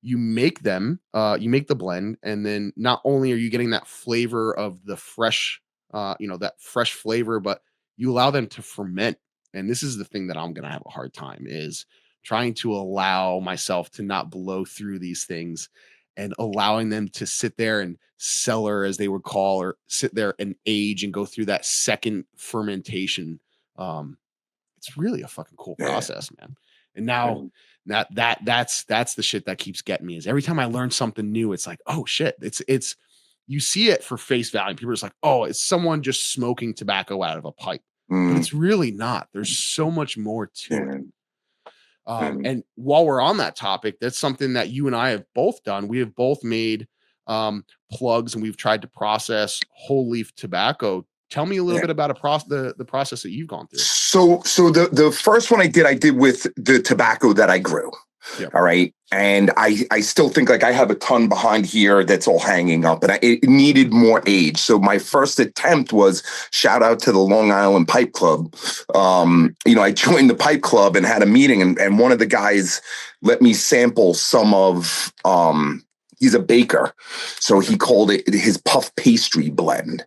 you make them, you make the blend, and then not only are you getting that flavor of the fresh, that fresh flavor, but you allow them to ferment. And this is the thing that I'm going to have a hard time is trying to allow myself to not blow through these things and allowing them to sit there and cellar, as they would call, or sit there and age and go through that second fermentation. It's really a fucking cool process, man. And now that's the shit that keeps getting me is every time I learn something new, it's like, oh shit, it's you see it for face value. People are just like, oh, it's someone just smoking tobacco out of a pipe, but it's really not. There's so much more to it. And while we're on that topic, that's something that you and I have both done. We have both made plugs, and we've tried to process whole leaf tobacco. Tell me a little bit about the process that you've gone through. So the first one I did with the tobacco that I grew. Yep. All right. And I still think like I have a ton behind here that's all hanging up, and it needed more age. So my first attempt was, shout out to the Long Island Pipe Club. I joined the Pipe Club and had a meeting, and one of the guys let me sample some of, he's a baker. So he called it his puff pastry blend.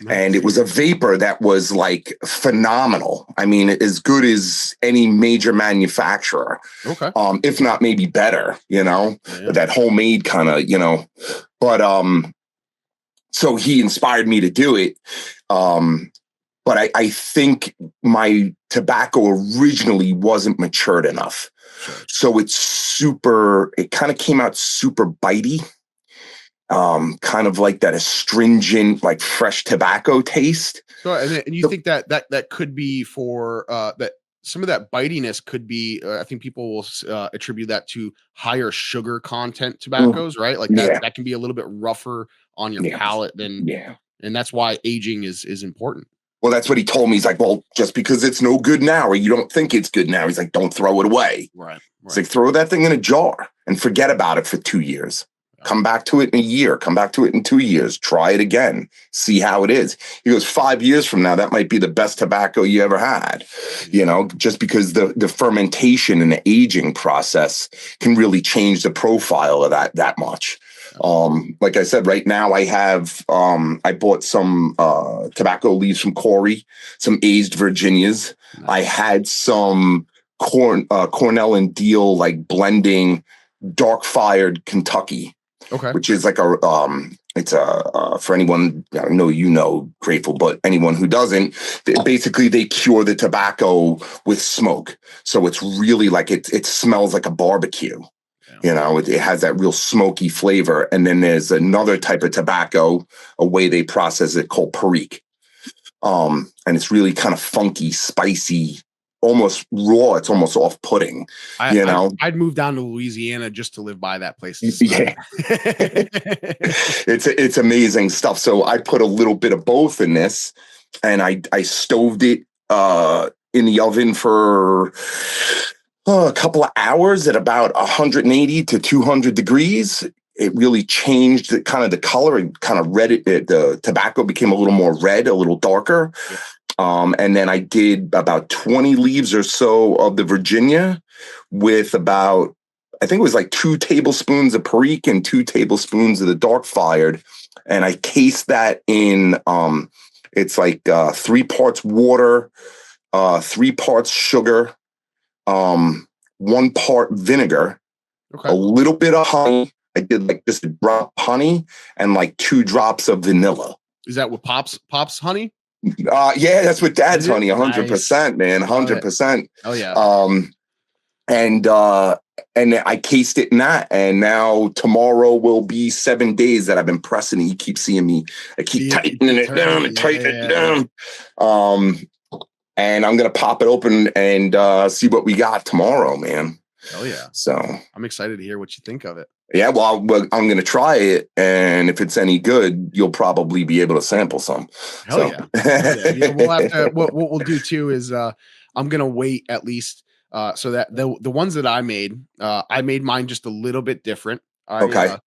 And it was a vapor that was like phenomenal. I mean, as good as any major manufacturer. Okay. If not maybe better, that homemade kind of, but so he inspired me to do it. But I think my tobacco originally wasn't matured enough. So it kind of came out super bitey, kind of like that astringent, like fresh tobacco taste. So, and you think that could be for that some of that bitiness could be, I think people will attribute that to higher sugar content tobaccos, right? Like that can be a little bit rougher on your palate than, and that's why aging is important. Well, that's what he told me. He's like, well, just because it's no good now, or you don't think it's good now, he's like, don't throw it away. Right. It's like, throw that thing in a jar and forget about it for 2 years. Come back to it in a year. Come back to it in 2 years. Try it again. See how it is. He goes, 5 years from now, that might be the best tobacco you ever had. Just because the fermentation and the aging process can really change the profile of that much. Like I said, right now I have, I bought some tobacco leaves from Corey, some aged Virginias. Nice. I had some Cornell and Deal, like blending dark fired Kentucky, which is like it's for anyone, I know, Grateful, but anyone who doesn't, basically they cure the tobacco with smoke. So it's really like, it smells like a barbecue. It has that real smoky flavor. And then there's another type of tobacco, a way they process it, called Perique. And it's really kind of funky, spicy, almost raw. It's almost off-putting. I'd move down to Louisiana just to live by that place. Yeah. It's amazing stuff. So I put a little bit of both in this, and I stoved it in the oven for a couple of hours at about 180 to 200 degrees. It really changed the color, and kind of the tobacco became a little more red, a little darker. And then I did about 20 leaves or so of the Virginia with about, I think it was like 2 tablespoons of Perique and 2 tablespoons of the dark fired. And I cased that in, it's like 3 parts water, 3 parts sugar, 1 part vinegar, a little bit of honey. I did like just a drop of honey and like 2 drops of vanilla. Is that what Pops honey? Yeah, that's what Dad's honey. 100%, man. 100%. Oh yeah. And I cased it in that, and now tomorrow will be 7 days that I've been pressing it. You keep seeing me. I keep tightening it down and tightening it down. And I'm gonna pop it open and see what we got tomorrow, man. Oh yeah. So I'm excited to hear what you think of it. Yeah, well, I'm going to try it, and if it's any good, you'll probably be able to sample some. Hell yeah. Yeah, we'll have to. What we'll do too is I'm going to wait at least so that the ones that I made mine just a little bit different. I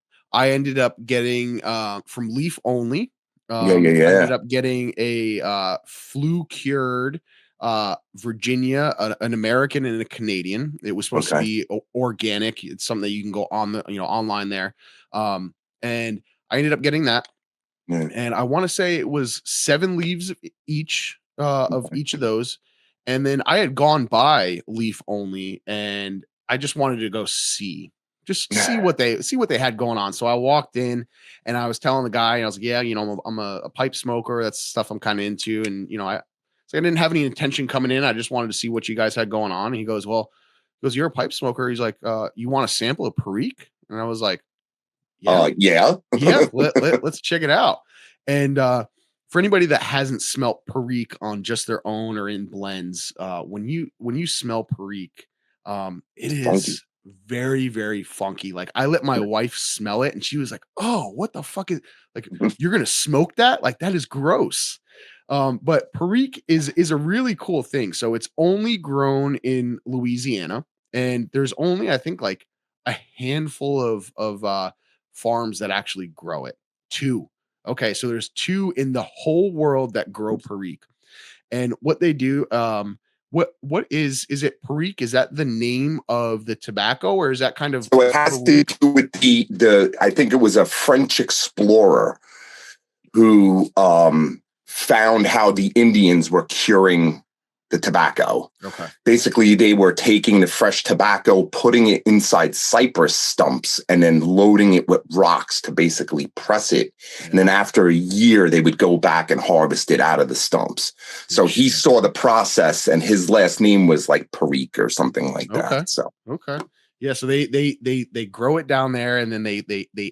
ended up getting from Leaf Only. I ended up getting a flue cured Virginia, an American and a Canadian. It was supposed to be organic. It's something that you can go on the online there. And I ended up getting that. And I want to say it was 7 leaves each of each of those. And then I had gone by Leaf Only, and I just wanted to go see what they had going on. So I walked in, and I was telling the guy, and I was like, yeah, I'm a pipe smoker. That's stuff I'm kind of into. And, I didn't have any intention coming in. I just wanted to see what you guys had going on. And he goes, you're a pipe smoker. He's like, you want a sample of Perique? And I was like, yeah, let's check it out. And for anybody that hasn't smelt Perique on just their own or in blends, when you smell Perique, it is funky. Very, very funky. Like, I let my wife smell it, and she was like, oh, what the fuck is, like, you're gonna smoke that? Like, that is gross. But Perique is a really cool thing. So it's only grown in Louisiana, and there's only, I think, like a handful of farms that actually grow it. 2. Okay, so there's 2 in the whole world that grow perique. And what they do, what is it perique? Is that the name of the tobacco, or is that kind of So it has to Peru? do with the I think it was a French explorer who found how the Indians were curing the tobacco. Okay. Basically, they were taking the fresh tobacco, putting it inside cypress stumps, and then loading it with rocks to basically press it. Yeah. And then after a year, they would go back and harvest it out of the stumps. So he saw the process, and his last name was like Perique or something like that. Okay. So Okay. Yeah, so they grow it down there, and then they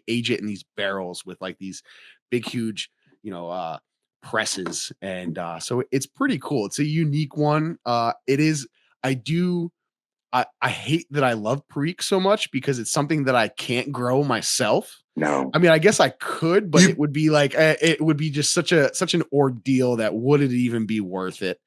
age it in these barrels with like these big huge, presses, and so it's pretty cool. It's a unique one. It is. I do. I hate that I love Perique so much because it's something that I can't grow myself. no, I mean, I guess I could, but You- it would be like it would be just such an ordeal that would it even be worth it?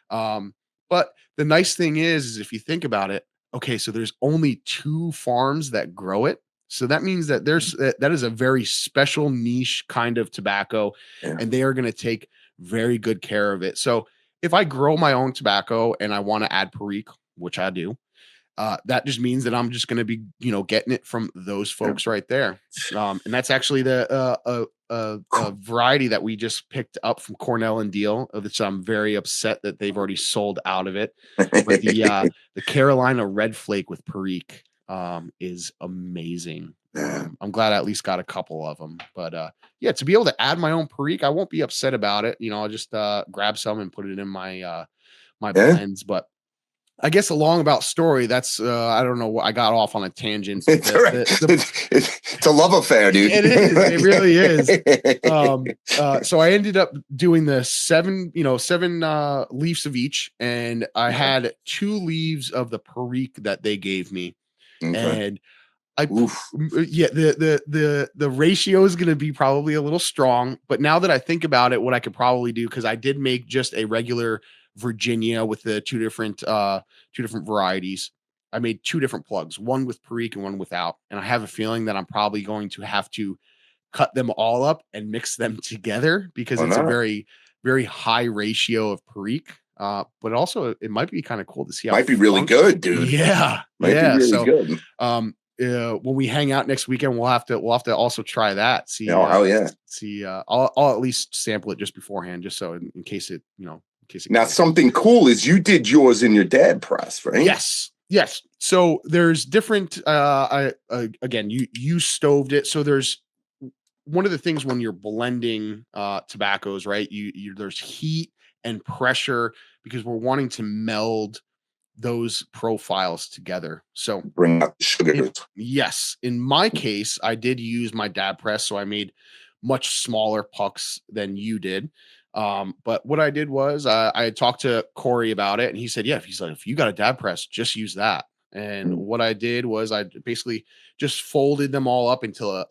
But the nice thing is if you think about it, okay, so there's only 2 farms that grow it. So that means that that is a very special niche kind of tobacco, yeah. and they are going to take very good care of it. So if I grow my own tobacco and I want to add perique, which I do, that just means that I'm just going to be, getting it from those folks right there. And that's actually the a variety that we just picked up from Cornell and Deal, of which I'm very upset that they've already sold out of it. But the Carolina Red Flake with Perique is amazing. I'm glad I at least got a couple of them. But yeah, to be able to add my own Perique, I won't be upset about it. I'll just grab some and put it in my blends. But I guess a long about story. That's I don't know. I got off on a tangent. But It's all right. It's a love affair, dude. It is. It really is. So I ended up doing the 7 leaves of each, and I had 2 leaves of the Perique that they gave me, Okay. and I Oof. yeah, the ratio is going to be probably a little strong, but now that I think about it, what I could probably do, because I did make just a regular Virginia with the 2 different varieties. I made 2 different plugs, one with Perique and one without, and I have a feeling that I'm probably going to have to cut them all up and mix them together because Why it's a not? very, very high ratio of Perique. But also it might be kind of cool to see how Might be really good, dude. Yeah, Might be really good. when we hang out next weekend, we'll have to also try that. See, hell yeah. see, I'll at least sample it just beforehand, just so in case it, in case it. Now, something cool is you did yours in your dad press, right? Yes. So there's different. Again, you stoved it. So there's one of the things when you're blending tobaccos, right? There's heat and pressure because we're wanting to meld those profiles together. So Bring out the sugars. yes, in my case, I did use my dab press, so I made much smaller pucks than you did. But what I did was I had talked to Corey about it, and he said, "Yeah, he's like, if you got a dab press, just use that." And what I did was I basically just folded them all up into a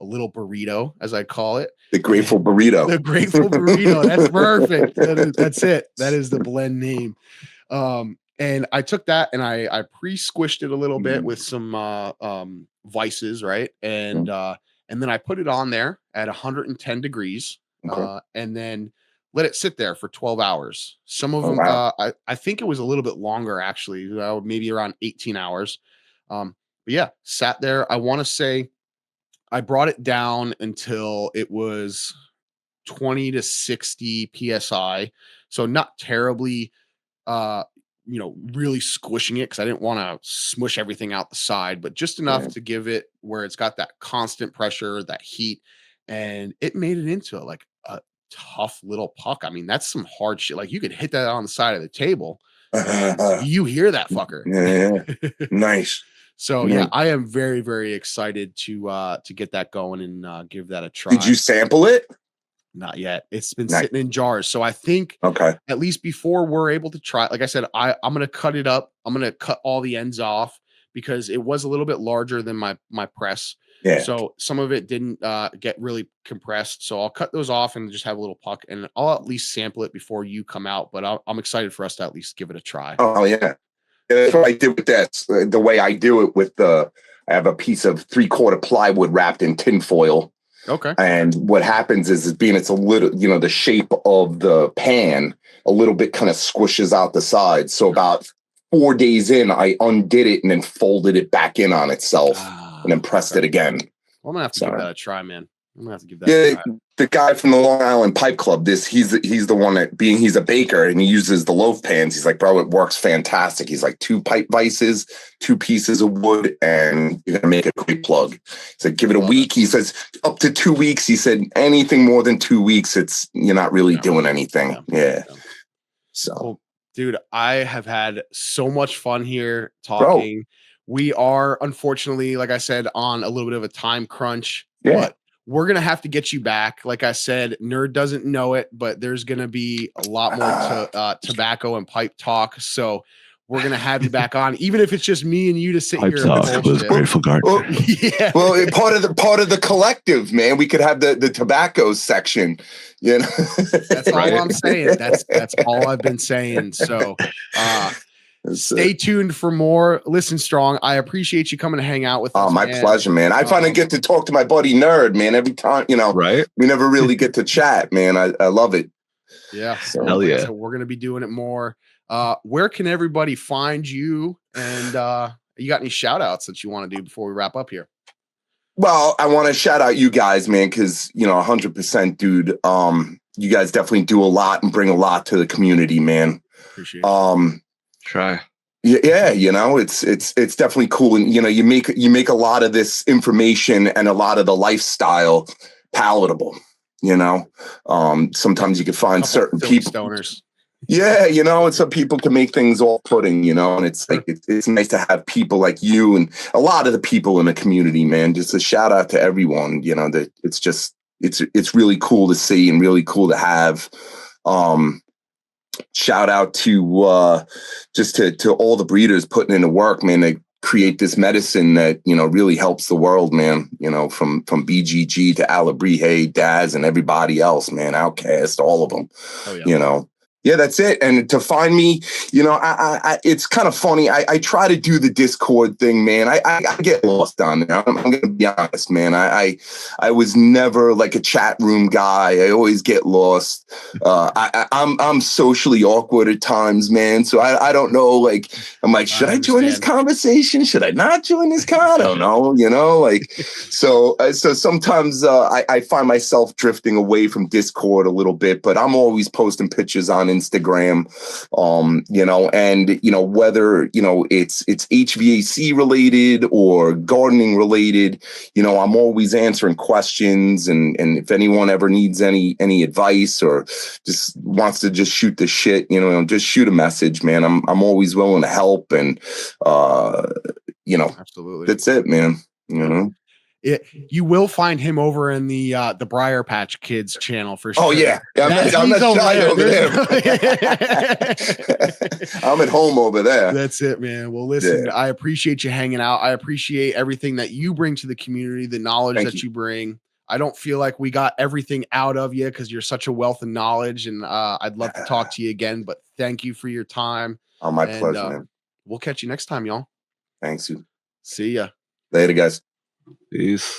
little burrito, as I call it. The grateful burrito. The grateful burrito. That's perfect. That's it. That is the blend name. And I took that and I pre-squished it a little bit with some vices, right? And then I put it on there at 110 degrees, Okay. and then let it sit there for 12 hours. Some of them, wow. I think it was a little bit longer actually, maybe around 18 hours. But yeah, sat there. I want to say I brought it down until it was 20 to 60 psi, so not terribly uh really squishing it because I didn't want to smush everything out the side, but just enough Yeah. to give it where it's got that constant pressure, that heat, and it made it into like a tough little puck. I mean, that's some hard shit. Like you could hit that on the side of the table and you hear that fucker. Yeah. Nice. So Nice. yeah, I am very, very excited to get that going and give that a try. Did you sample it? Not yet. It's been Nice. sitting in jars. So I think Okay. at least before we're able to try, like I said, I'm gonna cut it up. I'm gonna cut all the ends off because it was a little bit larger than my press. Yeah. So some of it didn't get really compressed. So I'll cut those off and just have a little puck, and I'll at least sample it before you come out. But I'm excited for us to at least give it a try. Oh yeah. That's what I did with this. The way I do it with I have a piece of 3/4 plywood wrapped in tinfoil. Okay. And what happens is it's a little, the shape of the pan a little bit kind of squishes out the sides. So about 4 days in, I undid it and then folded it back in on itself and then pressed it again. Well, I'm gonna have to give that a try, man. I'm gonna have to give that a try. The guy from the Long Island Pipe Club, he's the one that he's a baker and he uses the loaf pans. He's like, bro, it works fantastic. He's like 2 pipe vices, 2 pieces of wood, and you're gonna make a great plug. He said, give it a week. He says up to 2 weeks. He said anything more than 2 weeks, you're not really doing anything. Yeah. So, well, dude, I have had so much fun here talking. Bro. We are unfortunately, like I said, on a little bit of a time crunch. Yeah. But we're going to have to get you back. Like I said, Nerd doesn't know it, but there's going to be a lot more tobacco and pipe talk. So we're going to have you back on, even if it's just me and you to sit here. Talk was Grateful Garden. Yeah. Well, part of the collective, man. We could have the tobacco section. That's all I'm saying. That's all I've been saying. So stay tuned for more. Listen, Strong, I appreciate you coming to hang out with us. Oh, my pleasure, man. I finally get to talk to my buddy Nerd, man. Every time, right? We never really get to chat, man. I love it. Yeah. So, hell yeah. So we're going to be doing it more. Where can everybody find you? And you got any shout outs that you want to do before we wrap up here? Well, I want to shout out you guys, man, because 100%, dude. You guys definitely do a lot and bring a lot to the community, man. Appreciate it. Try. Yeah, it's definitely cool, and you make a lot of this information and a lot of the lifestyle palatable. Sometimes you can find certain people. Stoners. Yeah, and some people can make things off-putting, and it's like it's nice to have people like you and a lot of the people in the community, man. Just a shout out to everyone, that it's really cool to see and really cool to have. Shout out to just to all the breeders putting in the work, man, to create this medicine that really helps the world, man. From BGG to Alabrije, Daz, and everybody else, man. Outcast, all of them. Oh, yeah. Yeah, that's it. And to find me, I it's kind of funny. I try to do the Discord thing, man. I get lost on there. I'm going to be honest, man. I was never like a chat room guy. I always get lost. I'm socially awkward at times, man. So I don't know. Like, I'm like, should I join this conversation? Should I not join this I don't know. So sometimes I find myself drifting away from Discord a little bit, but I'm always posting pictures on Instagram, and whether it's HVAC related or gardening related, I'm always answering questions, and if anyone ever needs any advice or just wants to just shoot the shit, just shoot a message, man. I'm always willing to help, and absolutely, that's it, man. You will find him over in the Briar Patch Kids channel for sure. Oh yeah, I'm not shy over there. I'm at home over there. That's it, man. Well, listen, I appreciate you hanging out. I appreciate everything that you bring to the community, the knowledge that you bring. I don't feel like we got everything out of you because you're such a wealth of knowledge, and I'd love to talk to you again. But thank you for your time. Oh, my pleasure, man. We'll catch you next time, y'all. Thanks, you. See ya. Later, guys. Peace.